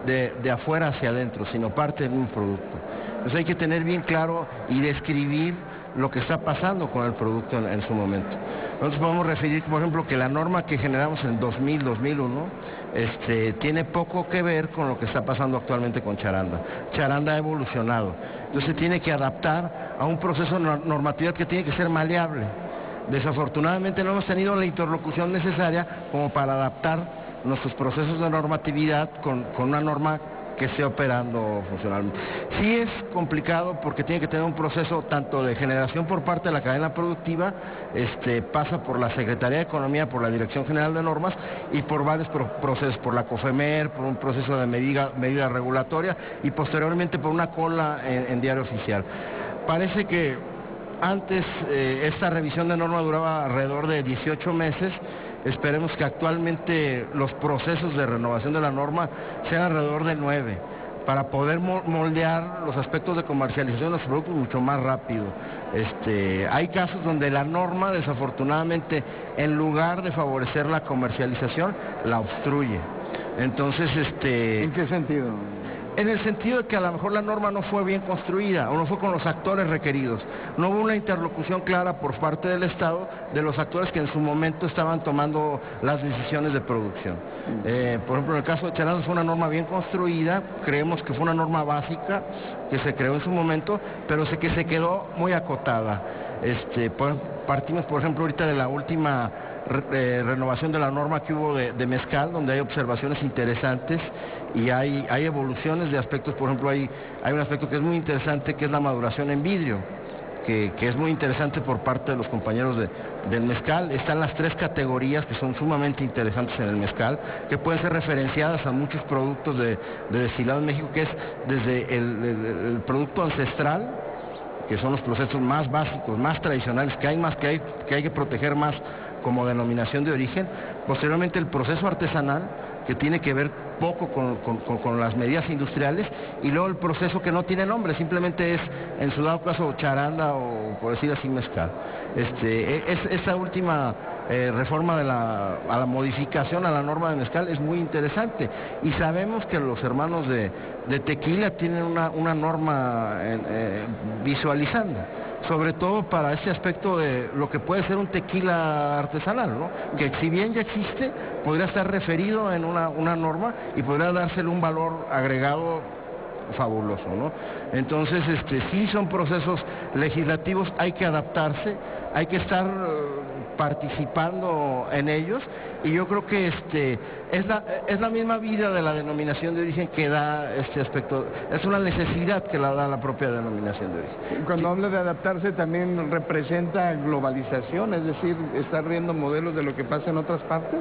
de afuera hacia adentro, sino parte del mismo producto. Entonces hay que tener bien claro y describir lo que está pasando con el producto en su momento. Nosotros podemos referir, por ejemplo, que la norma que generamos en 2000-2001 tiene poco que ver con lo que está pasando actualmente con Charanda. Charanda ha evolucionado, entonces se tiene que adaptar a un proceso de normatividad que tiene que ser maleable. Desafortunadamente no hemos tenido la interlocución necesaria como para adaptar nuestros procesos de normatividad con una norma que esté operando funcionalmente. Sí es complicado porque tiene que tener un proceso tanto de generación por parte de la cadena productiva, pasa por la Secretaría de Economía, por la Dirección General de Normas y por varios procesos, por la COFEMER, por un proceso de medida regulatoria y posteriormente por una cola en Diario Oficial. Parece que antes esta revisión de norma duraba alrededor de 18 meses. Esperemos que actualmente los procesos de renovación de la norma sean alrededor de 9, para poder moldear los aspectos de comercialización de los productos mucho más rápido. Hay casos donde la norma, desafortunadamente, en lugar de favorecer la comercialización, la obstruye. Entonces, ¿en qué sentido? En el sentido de que a lo mejor la norma no fue bien construida o no fue con los actores requeridos. No hubo una interlocución clara por parte del Estado de los actores que en su momento estaban tomando las decisiones de producción. Por ejemplo, en el caso de Charanda fue una norma bien construida, creemos que fue una norma básica que se creó en su momento, pero que se quedó muy acotada. Partimos, por ejemplo, ahorita de la última renovación de la norma que hubo de mezcal, donde hay observaciones interesantes y hay evoluciones de aspectos. Por ejemplo, hay un aspecto que es muy interesante, que es la maduración en vidrio, que es muy interesante por parte de los compañeros del mezcal. Están las 3 categorías que son sumamente interesantes en el mezcal, que pueden ser referenciadas a muchos productos de destilado en México, que es desde el producto ancestral, que son los procesos más básicos, más tradicionales, que hay que proteger más como denominación de origen. Posteriormente el proceso artesanal, que tiene que ver poco con las medidas industriales, y luego el proceso que no tiene nombre, simplemente es, en su dado caso, charanda o, por decir así, mezcal. Esta última reforma a la modificación a la norma de mezcal es muy interesante, y sabemos que los hermanos de tequila tienen una norma visualizando, sobre todo para este aspecto de lo que puede ser un tequila artesanal, ¿no? Que si bien ya existe, podría estar referido en una norma y podría dársele un valor agregado fabuloso, ¿no? Entonces, sí son procesos legislativos, hay que adaptarse, hay que estar participando en ellos, y yo creo que es la misma vida de la denominación de origen que da este aspecto, es una necesidad que la da la propia denominación de origen. Cuando habla de adaptarse también representa globalización, es decir, estar viendo modelos de lo que pasa en otras partes.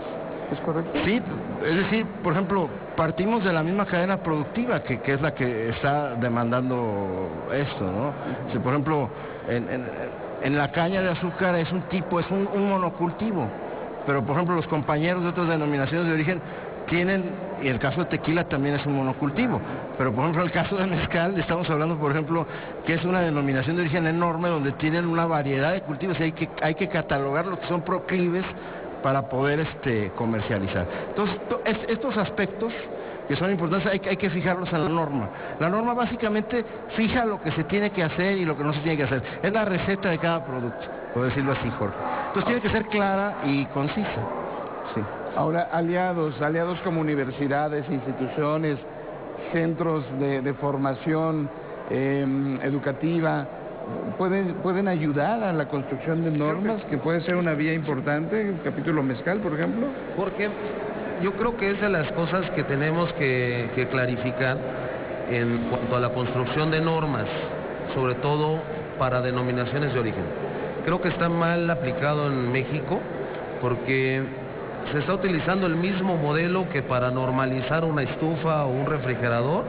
¿Es correcto? Sí, es decir, por ejemplo, partimos de la misma cadena productiva que es la que está demandando esto, ¿no? Si, por ejemplo, en la caña de azúcar es un monocultivo, pero por ejemplo los compañeros de otras denominaciones de origen tienen, y el caso de tequila también es un monocultivo, pero por ejemplo el caso de mezcal, estamos hablando por ejemplo que es una denominación de origen enorme donde tienen una variedad de cultivos y hay que catalogar los que son proclives para poder comercializar. Entonces, estos aspectos que son importantes hay que fijarlos en la norma. La norma básicamente fija lo que se tiene que hacer y lo que no se tiene que hacer. Es la receta de cada producto, por decirlo así, Jorge. Entonces tiene que ser clara y concisa. Sí. Ahora, aliados como universidades, instituciones, centros de formación educativa, ¿pueden ayudar a la construcción de normas, que puede ser una vía importante, el capítulo mezcal, por ejemplo? Porque yo creo que es de las cosas que tenemos que clarificar en cuanto a la construcción de normas, sobre todo para denominaciones de origen. Creo que está mal aplicado en México porque se está utilizando el mismo modelo que para normalizar una estufa o un refrigerador,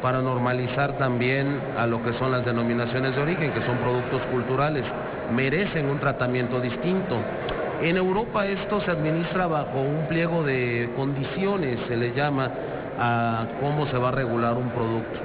para normalizar también a lo que son las denominaciones de origen, que son productos culturales, merecen un tratamiento distinto. En Europa esto se administra bajo un pliego de condiciones, se le llama, a cómo se va a regular un producto.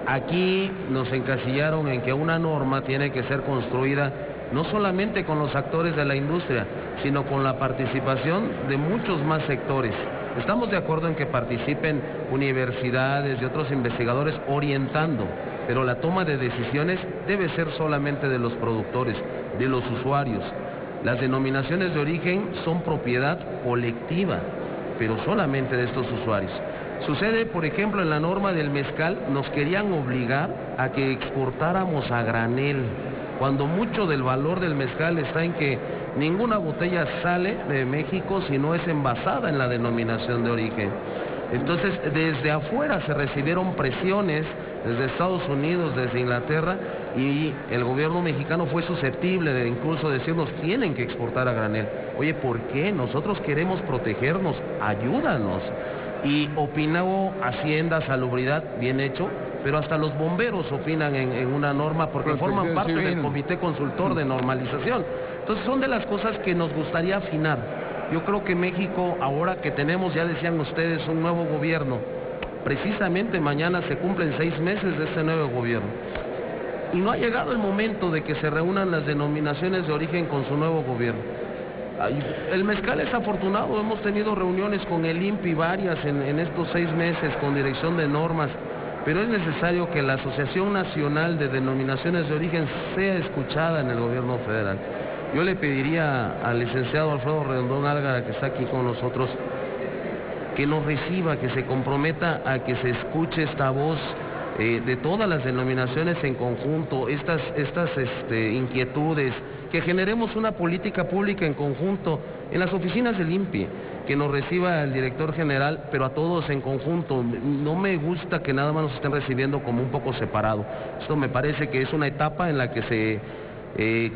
Aquí nos encasillaron en que una norma tiene que ser construida no solamente con los actores de la industria, sino con la participación de muchos más sectores. Estamos de acuerdo en que participen universidades y otros investigadores orientando, pero la toma de decisiones debe ser solamente de los productores, de los usuarios. Las denominaciones de origen son propiedad colectiva, pero solamente de estos usuarios. Sucede, por ejemplo, en la norma del mezcal, nos querían obligar a que exportáramos a granel, cuando mucho del valor del mezcal está en que ninguna botella sale de México si no es envasada en la denominación de origen. Entonces, desde afuera se recibieron presiones, desde Estados Unidos, desde Inglaterra, y el gobierno mexicano fue susceptible de incluso decirnos, tienen que exportar a granel. Oye, ¿por qué? Nosotros queremos protegernos, ayúdanos. Y opinó Hacienda, Salubridad, bien hecho, pero hasta los bomberos opinan en una norma porque forman parte del Comité Consultor de Normalización. Entonces son de las cosas que nos gustaría afinar. Yo creo que México, ahora que tenemos, ya decían ustedes, un nuevo gobierno, precisamente mañana se cumplen 6 meses de este nuevo gobierno, y no ha llegado el momento de que se reúnan las denominaciones de origen con su nuevo gobierno. El mezcal es afortunado, hemos tenido reuniones con el INPI varias en estos 6 meses con dirección de normas, pero es necesario que la Asociación Nacional de Denominaciones de Origen sea escuchada en el gobierno federal. Yo le pediría al licenciado Alfredo Redondón Álgara, que está aquí con nosotros, que nos reciba, que se comprometa a que se escuche esta voz de todas las denominaciones en conjunto, estas inquietudes, que generemos una política pública en conjunto en las oficinas del INPI, que nos reciba el director general, pero a todos en conjunto. No me gusta que nada más nos estén recibiendo como un poco separado. Esto me parece que es una etapa en la que se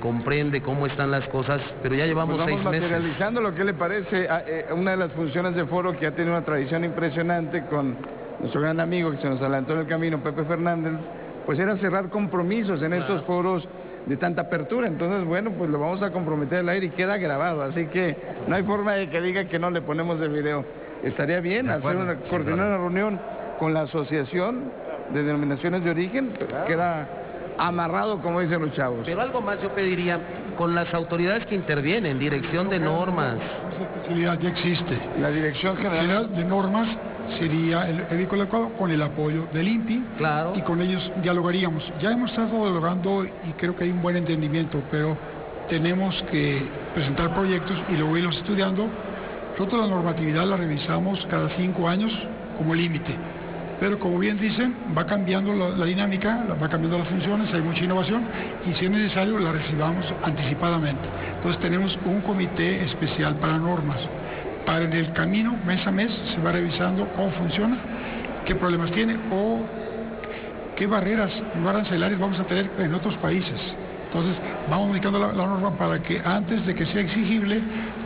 comprende cómo están las cosas, pero ya llevamos 6 meses. Vamos materializando lo que le parece. Una de las funciones de foro que ha tenido una tradición impresionante con nuestro gran amigo que se nos adelantó en el camino, Pepe Fernández, pues era cerrar compromisos en estos foros de tanta apertura. Entonces, bueno, pues lo vamos a comprometer al aire y queda grabado, así que no hay forma de que diga que no le ponemos el video. estaría bien coordinar una reunión con la Asociación de Denominaciones de Origen, queda amarrado, como dicen los chavos. Pero algo más yo pediría, con las autoridades que intervienen, dirección de normas. Esa especialidad ya existe. La Dirección General de Normas sería el vehículo adecuado con el apoyo del INPI. Claro. Y con ellos dialogaríamos. Ya hemos estado dialogando y creo que hay un buen entendimiento, pero tenemos que presentar proyectos y luego irlos estudiando. Nosotros la normatividad la revisamos cada 5 años como límite. Pero como bien dicen, va cambiando la dinámica, va cambiando las funciones, hay mucha innovación y si es necesario la recibamos anticipadamente. Entonces tenemos un comité especial para normas. Para en el camino, mes a mes, se va revisando cómo funciona, qué problemas tiene o qué barreras no arancelarias vamos a tener en otros países. Entonces vamos modificando la norma para que antes de que sea exigible,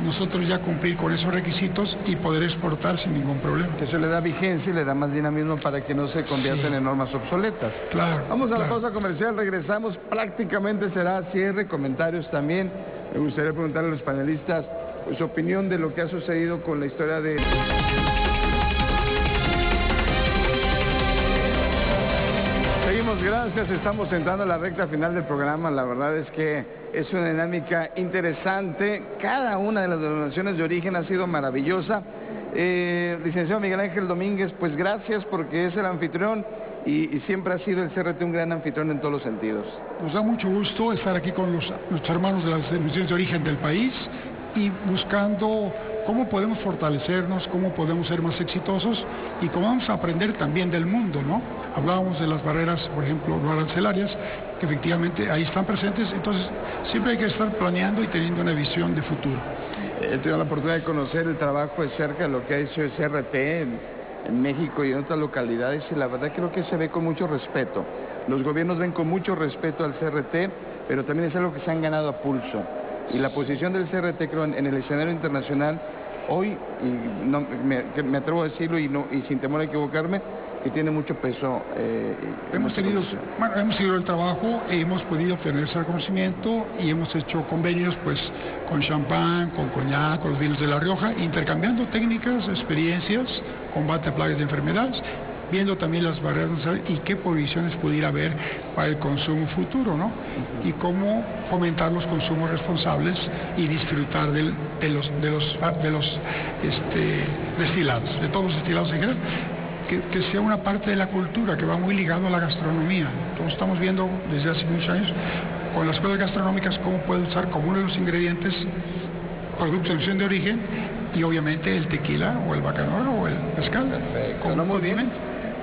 nosotros ya cumplir con esos requisitos y poder exportar sin ningún problema. Eso le da vigencia y le da más dinamismo para que no se conviertan en normas obsoletas. Claro. Vamos a la pausa comercial, regresamos, prácticamente será cierre, comentarios también. Me gustaría preguntarle a los panelistas su opinión de lo que ha sucedido con la historia de... Seguimos, gracias. Estamos entrando a la recta final del programa. La verdad es que es una dinámica interesante. Cada una de las denominaciones de origen ha sido maravillosa. Licenciado Miguel Ángel Domínguez, pues gracias porque es el anfitrión y siempre ha sido el CRT un gran anfitrión en todos los sentidos. Nos da mucho gusto estar aquí con nuestros hermanos de las denominaciones de origen del país y buscando cómo podemos fortalecernos, cómo podemos ser más exitosos y cómo vamos a aprender también del mundo, ¿no? Hablábamos de las barreras, por ejemplo, no arancelarias, que efectivamente ahí están presentes, entonces siempre hay que estar planeando y teniendo una visión de futuro. He tenido la oportunidad de conocer el trabajo de cerca, lo que ha hecho el CRT en México y en otras localidades, y la verdad creo que se ve con mucho respeto. Los gobiernos ven con mucho respeto al CRT, pero también es algo que se han ganado a pulso. Y la posición del CRT, creo, en el escenario internacional, hoy, y no, me atrevo a decirlo y sin temor a equivocarme, que tiene mucho peso. Hemos seguido el trabajo, hemos podido obtener ese reconocimiento y hemos hecho convenios pues con champán, con coñac, con los vinos de La Rioja, intercambiando técnicas, experiencias, combate a plagas de enfermedades, viendo también las barreras y qué provisiones pudiera haber para el consumo futuro, ¿no? Y cómo fomentar los consumos responsables y disfrutar de los destilados, de todos los destilados en general. Que sea una parte de la cultura que va muy ligado a la gastronomía. Entonces estamos viendo desde hace muchos años con las escuelas gastronómicas cómo puede usar como uno de los ingredientes productos de origen y obviamente el tequila o el bacanora o el mezcal. Perfecto, no, muy bien.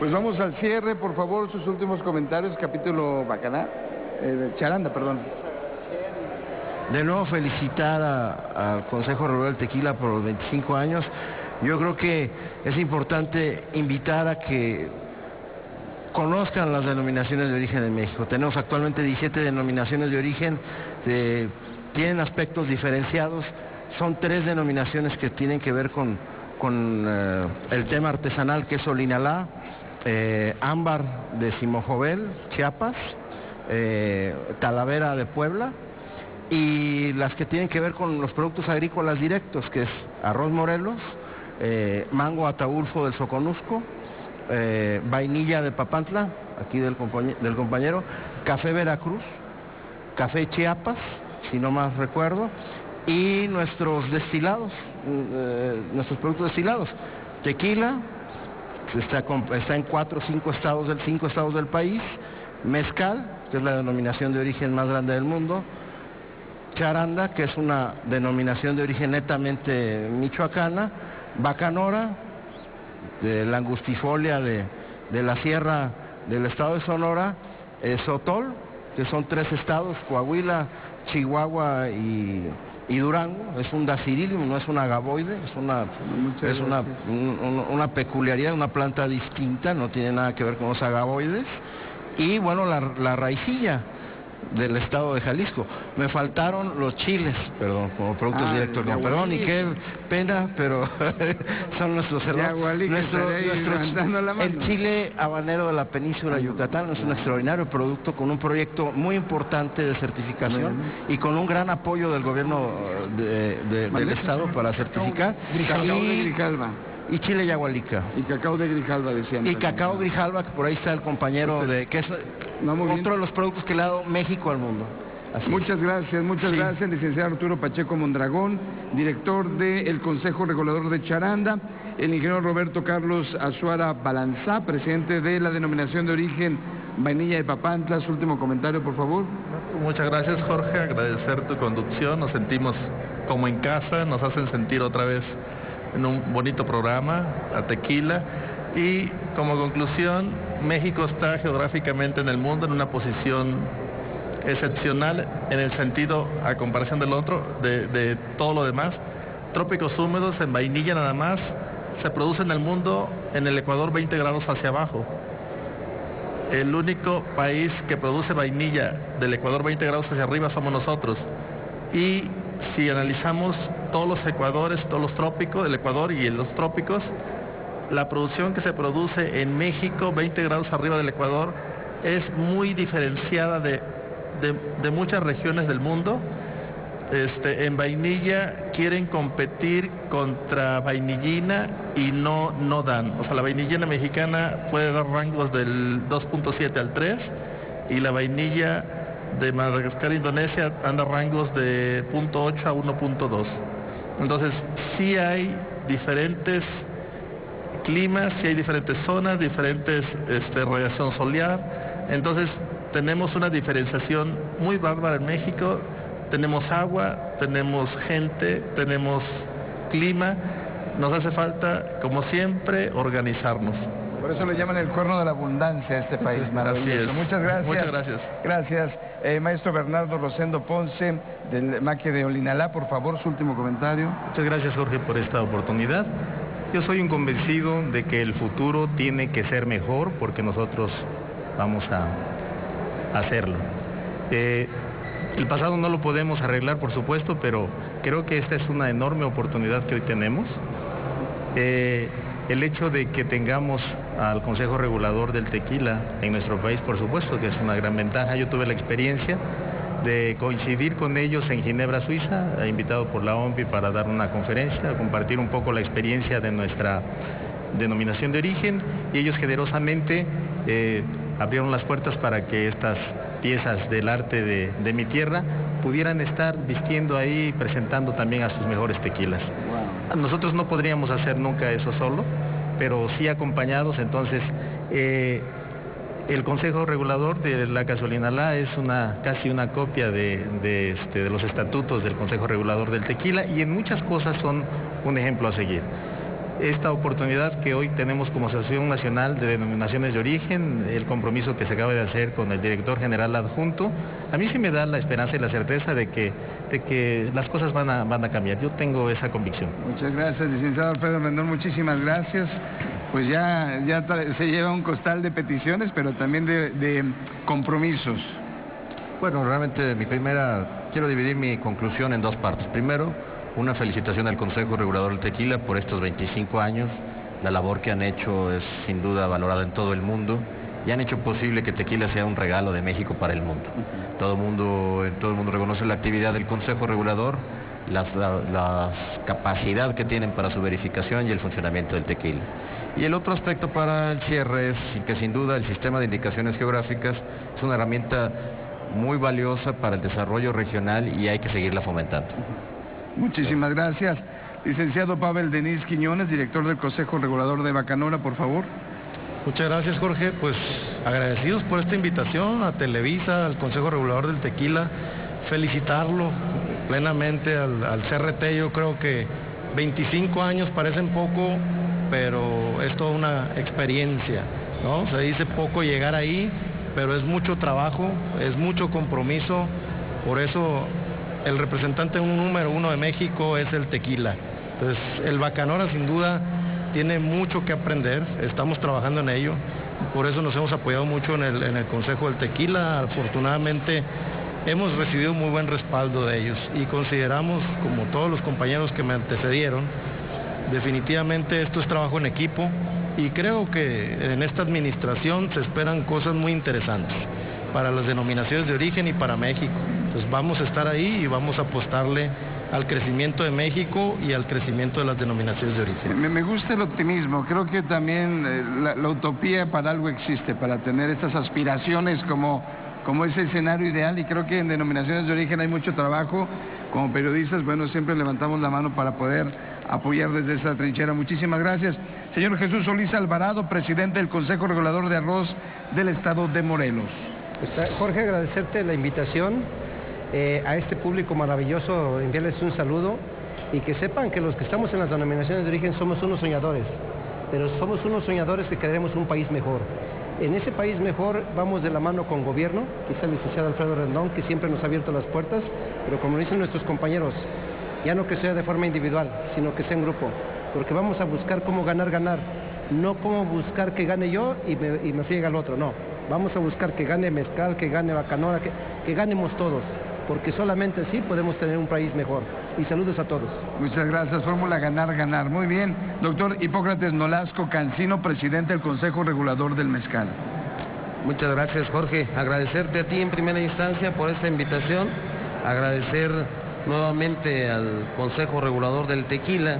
Pues vamos al cierre, por favor, sus últimos comentarios, capítulo Bacaná, Charanda, perdón. De nuevo felicitar al Consejo Regular del Tequila por los 25 años. Yo creo que es importante invitar a que conozcan las denominaciones de origen en México. Tenemos actualmente 17 denominaciones de origen, tienen aspectos diferenciados. Son 3 denominaciones que tienen que ver con el tema artesanal, que es Olinalá, Ámbar de Simojovel, Chiapas, Talavera de Puebla, y las que tienen que ver con los productos agrícolas directos, que es Arroz Morelos, Mango Ataulfo del Soconusco, Vainilla de Papantla, aquí del compañero, Café Veracruz, Café Chiapas, si no más recuerdo, y nuestros destilados, nuestros productos destilados, tequila, está en 4 o 5 estados del país, mezcal, que es la denominación de origen más grande del mundo, charanda, que es una denominación de origen netamente michoacana, bacanora, de la angustifolia de la sierra del estado de Sonora, sotol, que son 3 estados, Coahuila, Chihuahua y Durango. Es un dasyrylium, no es un agavoide, es una peculiaridad, una planta distinta, no tiene nada que ver con los agavoides. Y bueno, la raicilla del estado de Jalisco. Me faltaron los chiles, perdón, como productos directos, no, perdón, y qué pena, pero son nuestros hermanos. El chile habanero de la península de Yucatán es un extraordinario producto con un proyecto muy importante de certificación y con un gran apoyo del gobierno del estado para certificar. y chile yagualica. Y cacao de Grijalva, decían. Y cacao Grijalva, que por ahí está el compañero que es otro de los productos que le ha dado México al mundo. Muchas gracias, licenciado Arturo Pacheco Mondragón, director del Consejo Regulador de Charanda, el ingeniero Roberto Carlos Azuara Balanzá, presidente de la denominación de origen Vainilla de Papantla. Su último comentario, por favor. Muchas gracias, Jorge, agradecer tu conducción, nos sentimos como en casa, nos hacen sentir otra vez en un bonito programa, a tequila, y como conclusión, México está geográficamente en el mundo en una posición excepcional en el sentido, a comparación del otro, de todo lo demás. Trópicos húmedos, en vainilla nada más, se produce en el mundo, en el Ecuador 20 grados hacia abajo. El único país que produce vainilla del Ecuador 20 grados hacia arriba somos nosotros. Y si analizamos todos los ecuadores, todos los trópicos, el Ecuador y los trópicos, la producción que se produce en México, 20 grados arriba del Ecuador, es muy diferenciada de muchas regiones del mundo. En vainilla quieren competir contra vainillina y no dan. O sea, la vainillina mexicana puede dar rangos del 2.7 al 3 y la vainilla de Madagascar, Indonesia, anda rangos de 0.8 a 1.2. Entonces, sí hay diferentes climas, sí hay diferentes zonas, diferentes radiación solar. Entonces, tenemos una diferenciación muy bárbara en México. Tenemos agua, tenemos gente, tenemos clima. Nos hace falta, como siempre, organizarnos. Por eso le llaman el cuerno de la abundancia a este país maravilloso. Así es. Muchas gracias. Muchas gracias. Gracias. Maestro Bernardo Rosendo Ponce, del Maque de Olinalá, por favor, su último comentario. Muchas gracias, Jorge, por esta oportunidad. Yo soy un convencido de que el futuro tiene que ser mejor porque nosotros vamos a hacerlo. El pasado no lo podemos arreglar, por supuesto, pero creo que esta es una enorme oportunidad que hoy tenemos. El hecho de que tengamos al Consejo Regulador del Tequila en nuestro país, por supuesto que es una gran ventaja. Yo tuve la experiencia de coincidir con ellos en Ginebra, Suiza, invitado por la OMPI para dar una conferencia, compartir un poco la experiencia de nuestra denominación de origen, y ellos generosamente abrieron las puertas para que estas piezas del arte de mi tierra pudieran estar vistiendo ahí y presentando también a sus mejores tequilas. Wow. Nosotros no podríamos hacer nunca eso solo, pero sí acompañados. Entonces, el Consejo Regulador de la Olinalá es casi una copia de los estatutos del Consejo Regulador del Tequila, y en muchas cosas son un ejemplo a seguir. Esta oportunidad que hoy tenemos como Asociación Nacional de Denominaciones de Origen, el compromiso que se acaba de hacer con el director general adjunto, a mí sí me da la esperanza y la certeza de que las cosas van a cambiar. Yo tengo esa convicción. Muchas gracias, licenciado Alfredo Rendón, muchísimas gracias. Pues ya se lleva un costal de peticiones, pero también de compromisos. Bueno, realmente quiero dividir mi conclusión en dos partes. Primero, una felicitación al Consejo Regulador del Tequila por estos 25 años. La labor que han hecho es sin duda valorada en todo el mundo y han hecho posible que tequila sea un regalo de México para el mundo. Todo el mundo reconoce la actividad del Consejo Regulador, la capacidad que tienen para su verificación y el funcionamiento del tequila. Y el otro aspecto para el cierre es que sin duda el sistema de indicaciones geográficas es una herramienta muy valiosa para el desarrollo regional y hay que seguirla fomentando. Muchísimas gracias. Licenciado Pavel Denis Quiñones, director del Consejo Regulador de Bacanora, por favor. Muchas gracias, Jorge. Pues agradecidos por esta invitación a Televisa, al Consejo Regulador del Tequila. Felicitarlo plenamente al CRT. Yo creo que 25 años parecen poco, pero es toda una experiencia, ¿no? Se dice poco llegar ahí, pero es mucho trabajo, es mucho compromiso. Por eso el representante número uno de México es el tequila. Entonces, el Bacanora sin duda tiene mucho que aprender, estamos trabajando en ello, por eso nos hemos apoyado mucho en el Consejo del Tequila. Afortunadamente hemos recibido muy buen respaldo de ellos y consideramos, como todos los compañeros que me antecedieron, definitivamente esto es trabajo en equipo y creo que en esta administración se esperan cosas muy interesantes para las denominaciones de origen y para México. Entonces vamos a estar ahí y vamos a apostarle al crecimiento de México y al crecimiento de las denominaciones de origen. Me gusta el optimismo, creo que también la utopía para algo existe, para tener estas aspiraciones como ese escenario ideal, y creo que en denominaciones de origen hay mucho trabajo. Como periodistas, bueno, siempre levantamos la mano para poder apoyar desde esa trinchera. Muchísimas gracias. Señor Jesús Solís Alvarado, presidente del Consejo Regulador de Arroz del Estado de Morelos. Jorge, agradecerte la invitación a este público maravilloso, enviarles un saludo y que sepan que los que estamos en las denominaciones de origen somos unos soñadores, pero somos unos soñadores que queremos un país mejor. En ese país mejor vamos de la mano con gobierno, quizá el licenciado Alfredo Rendón, que siempre nos ha abierto las puertas, pero como dicen nuestros compañeros, ya no que sea de forma individual, sino que sea en grupo, porque vamos a buscar cómo ganar, no cómo buscar que gane yo y me friegue al otro, no. Vamos a buscar que gane Mezcal, que gane Bacanora, que ganemos todos, porque solamente así podemos tener un país mejor. Y saludos a todos. Muchas gracias. Fórmula ganar. Muy bien. Doctor Hipócrates Nolasco Cancino, presidente del Consejo Regulador del Mezcal. Muchas gracias, Jorge. Agradecerte a ti en primera instancia por esta invitación. Agradecer nuevamente al Consejo Regulador del Tequila,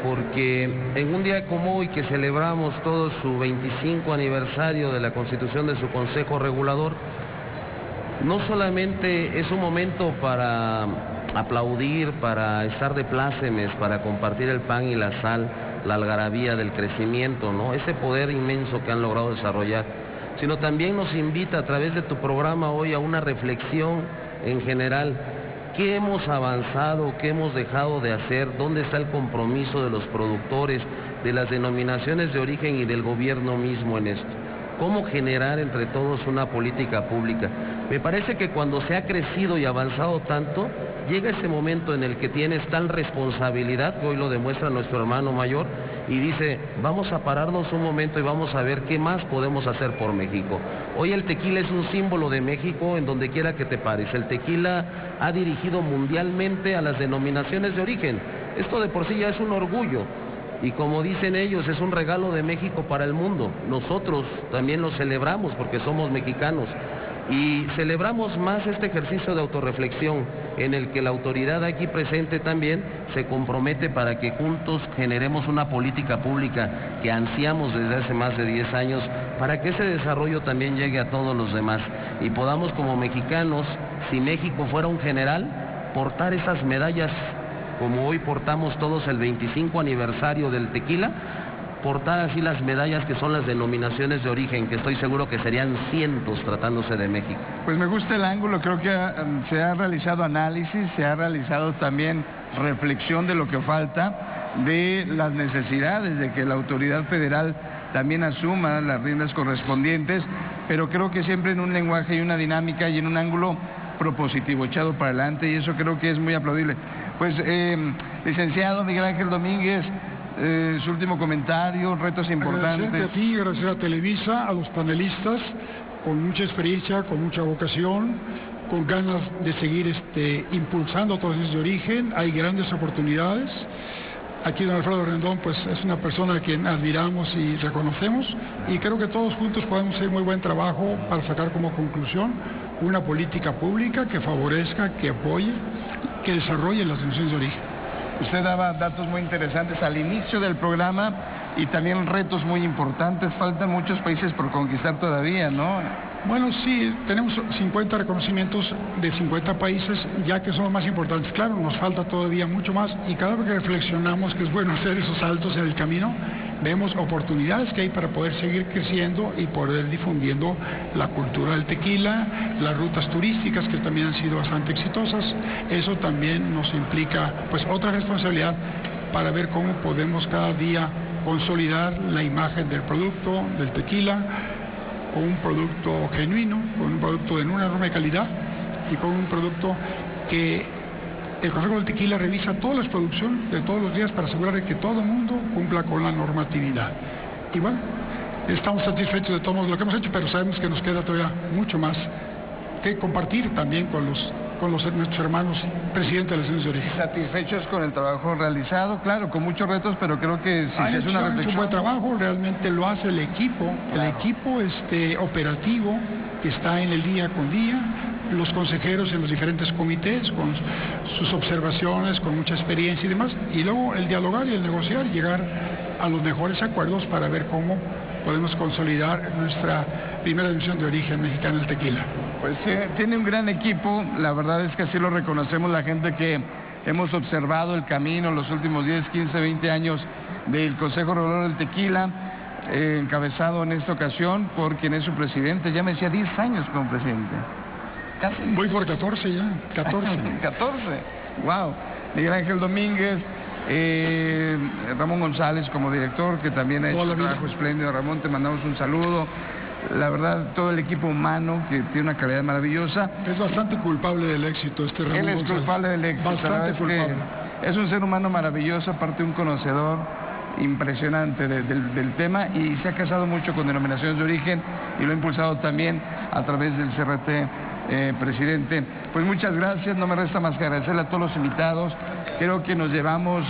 porque en un día como hoy que celebramos todo su 25 aniversario de la constitución de su Consejo Regulador, no solamente es un momento para aplaudir, para estar de plácemes, para compartir el pan y la sal, la algarabía del crecimiento, ¿no? Ese poder inmenso que han logrado desarrollar, sino también nos invita a través de tu programa hoy a una reflexión en general. ¿Qué hemos avanzado? ¿Qué hemos dejado de hacer? ¿Dónde está el compromiso de los productores, de las denominaciones de origen y del gobierno mismo en esto? ¿Cómo generar entre todos una política pública? Me parece que cuando se ha crecido y avanzado tanto, llega ese momento en el que tienes tal responsabilidad, que hoy lo demuestra nuestro hermano mayor, y dice, vamos a pararnos un momento y vamos a ver qué más podemos hacer por México. Hoy el tequila es un símbolo de México en donde quiera que te pares. El tequila ha dirigido mundialmente a las denominaciones de origen. Esto de por sí ya es un orgullo. Y como dicen ellos, es un regalo de México para el mundo. Nosotros también lo celebramos porque somos mexicanos. Y celebramos más este ejercicio de autorreflexión en el que la autoridad aquí presente también se compromete para que juntos generemos una política pública que ansiamos desde hace más de 10 años para que ese desarrollo también llegue a todos los demás y podamos como mexicanos, si México fuera un general, portar esas medallas como hoy portamos todos el 25 aniversario del tequila, portar así las medallas que son las denominaciones de origen, que estoy seguro que serían cientos tratándose de México. Pues me gusta el ángulo, creo que se ha realizado análisis, se ha realizado también reflexión de lo que falta, de las necesidades de que la autoridad federal también asuma las riendas correspondientes, pero creo que siempre en un lenguaje y una dinámica y en un ángulo propositivo, echado para adelante, y eso creo que es muy aplaudible. Pues, licenciado Miguel Ángel Domínguez, su último comentario, retos importantes. Agradecerte a ti, agradecer a Televisa, a los panelistas, con mucha experiencia, con mucha vocación, con ganas de seguir impulsando procesos de origen. Hay grandes oportunidades. Aquí don Alfredo Rendón pues es una persona a quien admiramos y reconocemos, y creo que todos juntos podemos hacer muy buen trabajo para sacar como conclusión una política pública que favorezca, que apoye, que desarrolle las denominaciones de origen. Usted daba datos muy interesantes al inicio del programa y también retos muy importantes. Faltan muchos países por conquistar todavía, ¿no? Bueno, sí, tenemos 50 reconocimientos de 50 países, ya que son los más importantes. Claro, nos falta todavía mucho más, y cada vez que reflexionamos que es bueno hacer esos saltos en el camino, vemos oportunidades que hay para poder seguir creciendo y poder difundiendo la cultura del tequila, las rutas turísticas que también han sido bastante exitosas. Eso también nos implica pues otra responsabilidad para ver cómo podemos cada día consolidar la imagen del producto, del tequila, con un producto genuino, con un producto de una enorme calidad y con un producto que el Consejo del Tequila revisa todas las producciones de todos los días para asegurar que todo el mundo cumpla con la normatividad. Y bueno, estamos satisfechos de todo lo que hemos hecho, pero sabemos que nos queda todavía mucho más que compartir también con nuestros hermanos presidentes de las naciones de origen. Satisfechos con el trabajo realizado, claro, con muchos retos, pero creo que si se hace una reflexión. Un buen trabajo, realmente lo hace el equipo, claro. El equipo operativo que está en el día con día, los consejeros en los diferentes comités, con sus observaciones, con mucha experiencia y demás, y luego el dialogar y el negociar, llegar a los mejores acuerdos para ver cómo podemos consolidar nuestra primera denominación de origen mexicana, el tequila. Pues tiene un gran equipo, la verdad es que así lo reconocemos la gente que hemos observado el camino los últimos 10, 15, 20 años del Consejo Regulador del Tequila, encabezado en esta ocasión por quien es su presidente. Ya me decía 10 años como presidente. Casi. Voy por 14 ya, 14. 14, wow. Miguel Ángel Domínguez, Ramón González como director, que también ha hecho un trabajo espléndido. Ramón, te mandamos un saludo. La verdad, todo el equipo humano que tiene una calidad maravillosa. Es bastante culpable del éxito este Ramón Él es González. culpable del éxito. Bastante culpable. Es un ser humano maravilloso, aparte un conocedor impresionante del tema, y se ha casado mucho con denominaciones de origen y lo ha impulsado también a través del CRT, presidente. Pues muchas gracias, no me resta más que agradecerle a todos los invitados. Creo que nos llevamos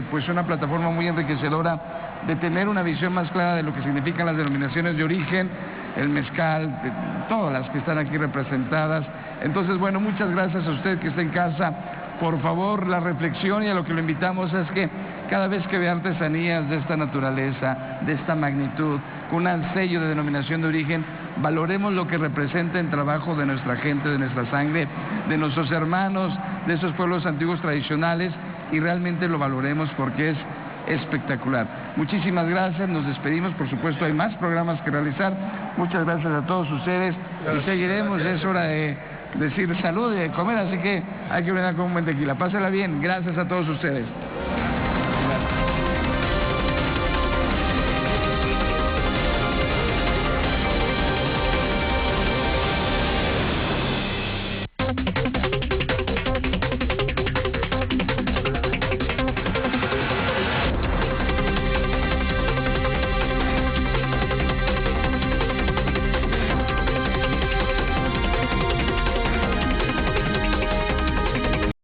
pues una plataforma muy enriquecedora de tener una visión más clara de lo que significan las denominaciones de origen, el mezcal, todas las que están aquí representadas. Entonces, bueno, muchas gracias a usted que está en casa. Por favor, la reflexión y a lo que lo invitamos es que cada vez que vea artesanías de esta naturaleza, de esta magnitud, con un sello de denominación de origen, valoremos lo que representa el trabajo de nuestra gente, de nuestra sangre, de nuestros hermanos, de esos pueblos antiguos tradicionales, y realmente lo valoremos porque es espectacular. Muchísimas gracias, nos despedimos, por supuesto hay más programas que realizar. Muchas gracias a todos ustedes y seguiremos, es hora de decir salud y de comer, así que hay que brindar con un buen tequila. Pásela bien, gracias a todos ustedes.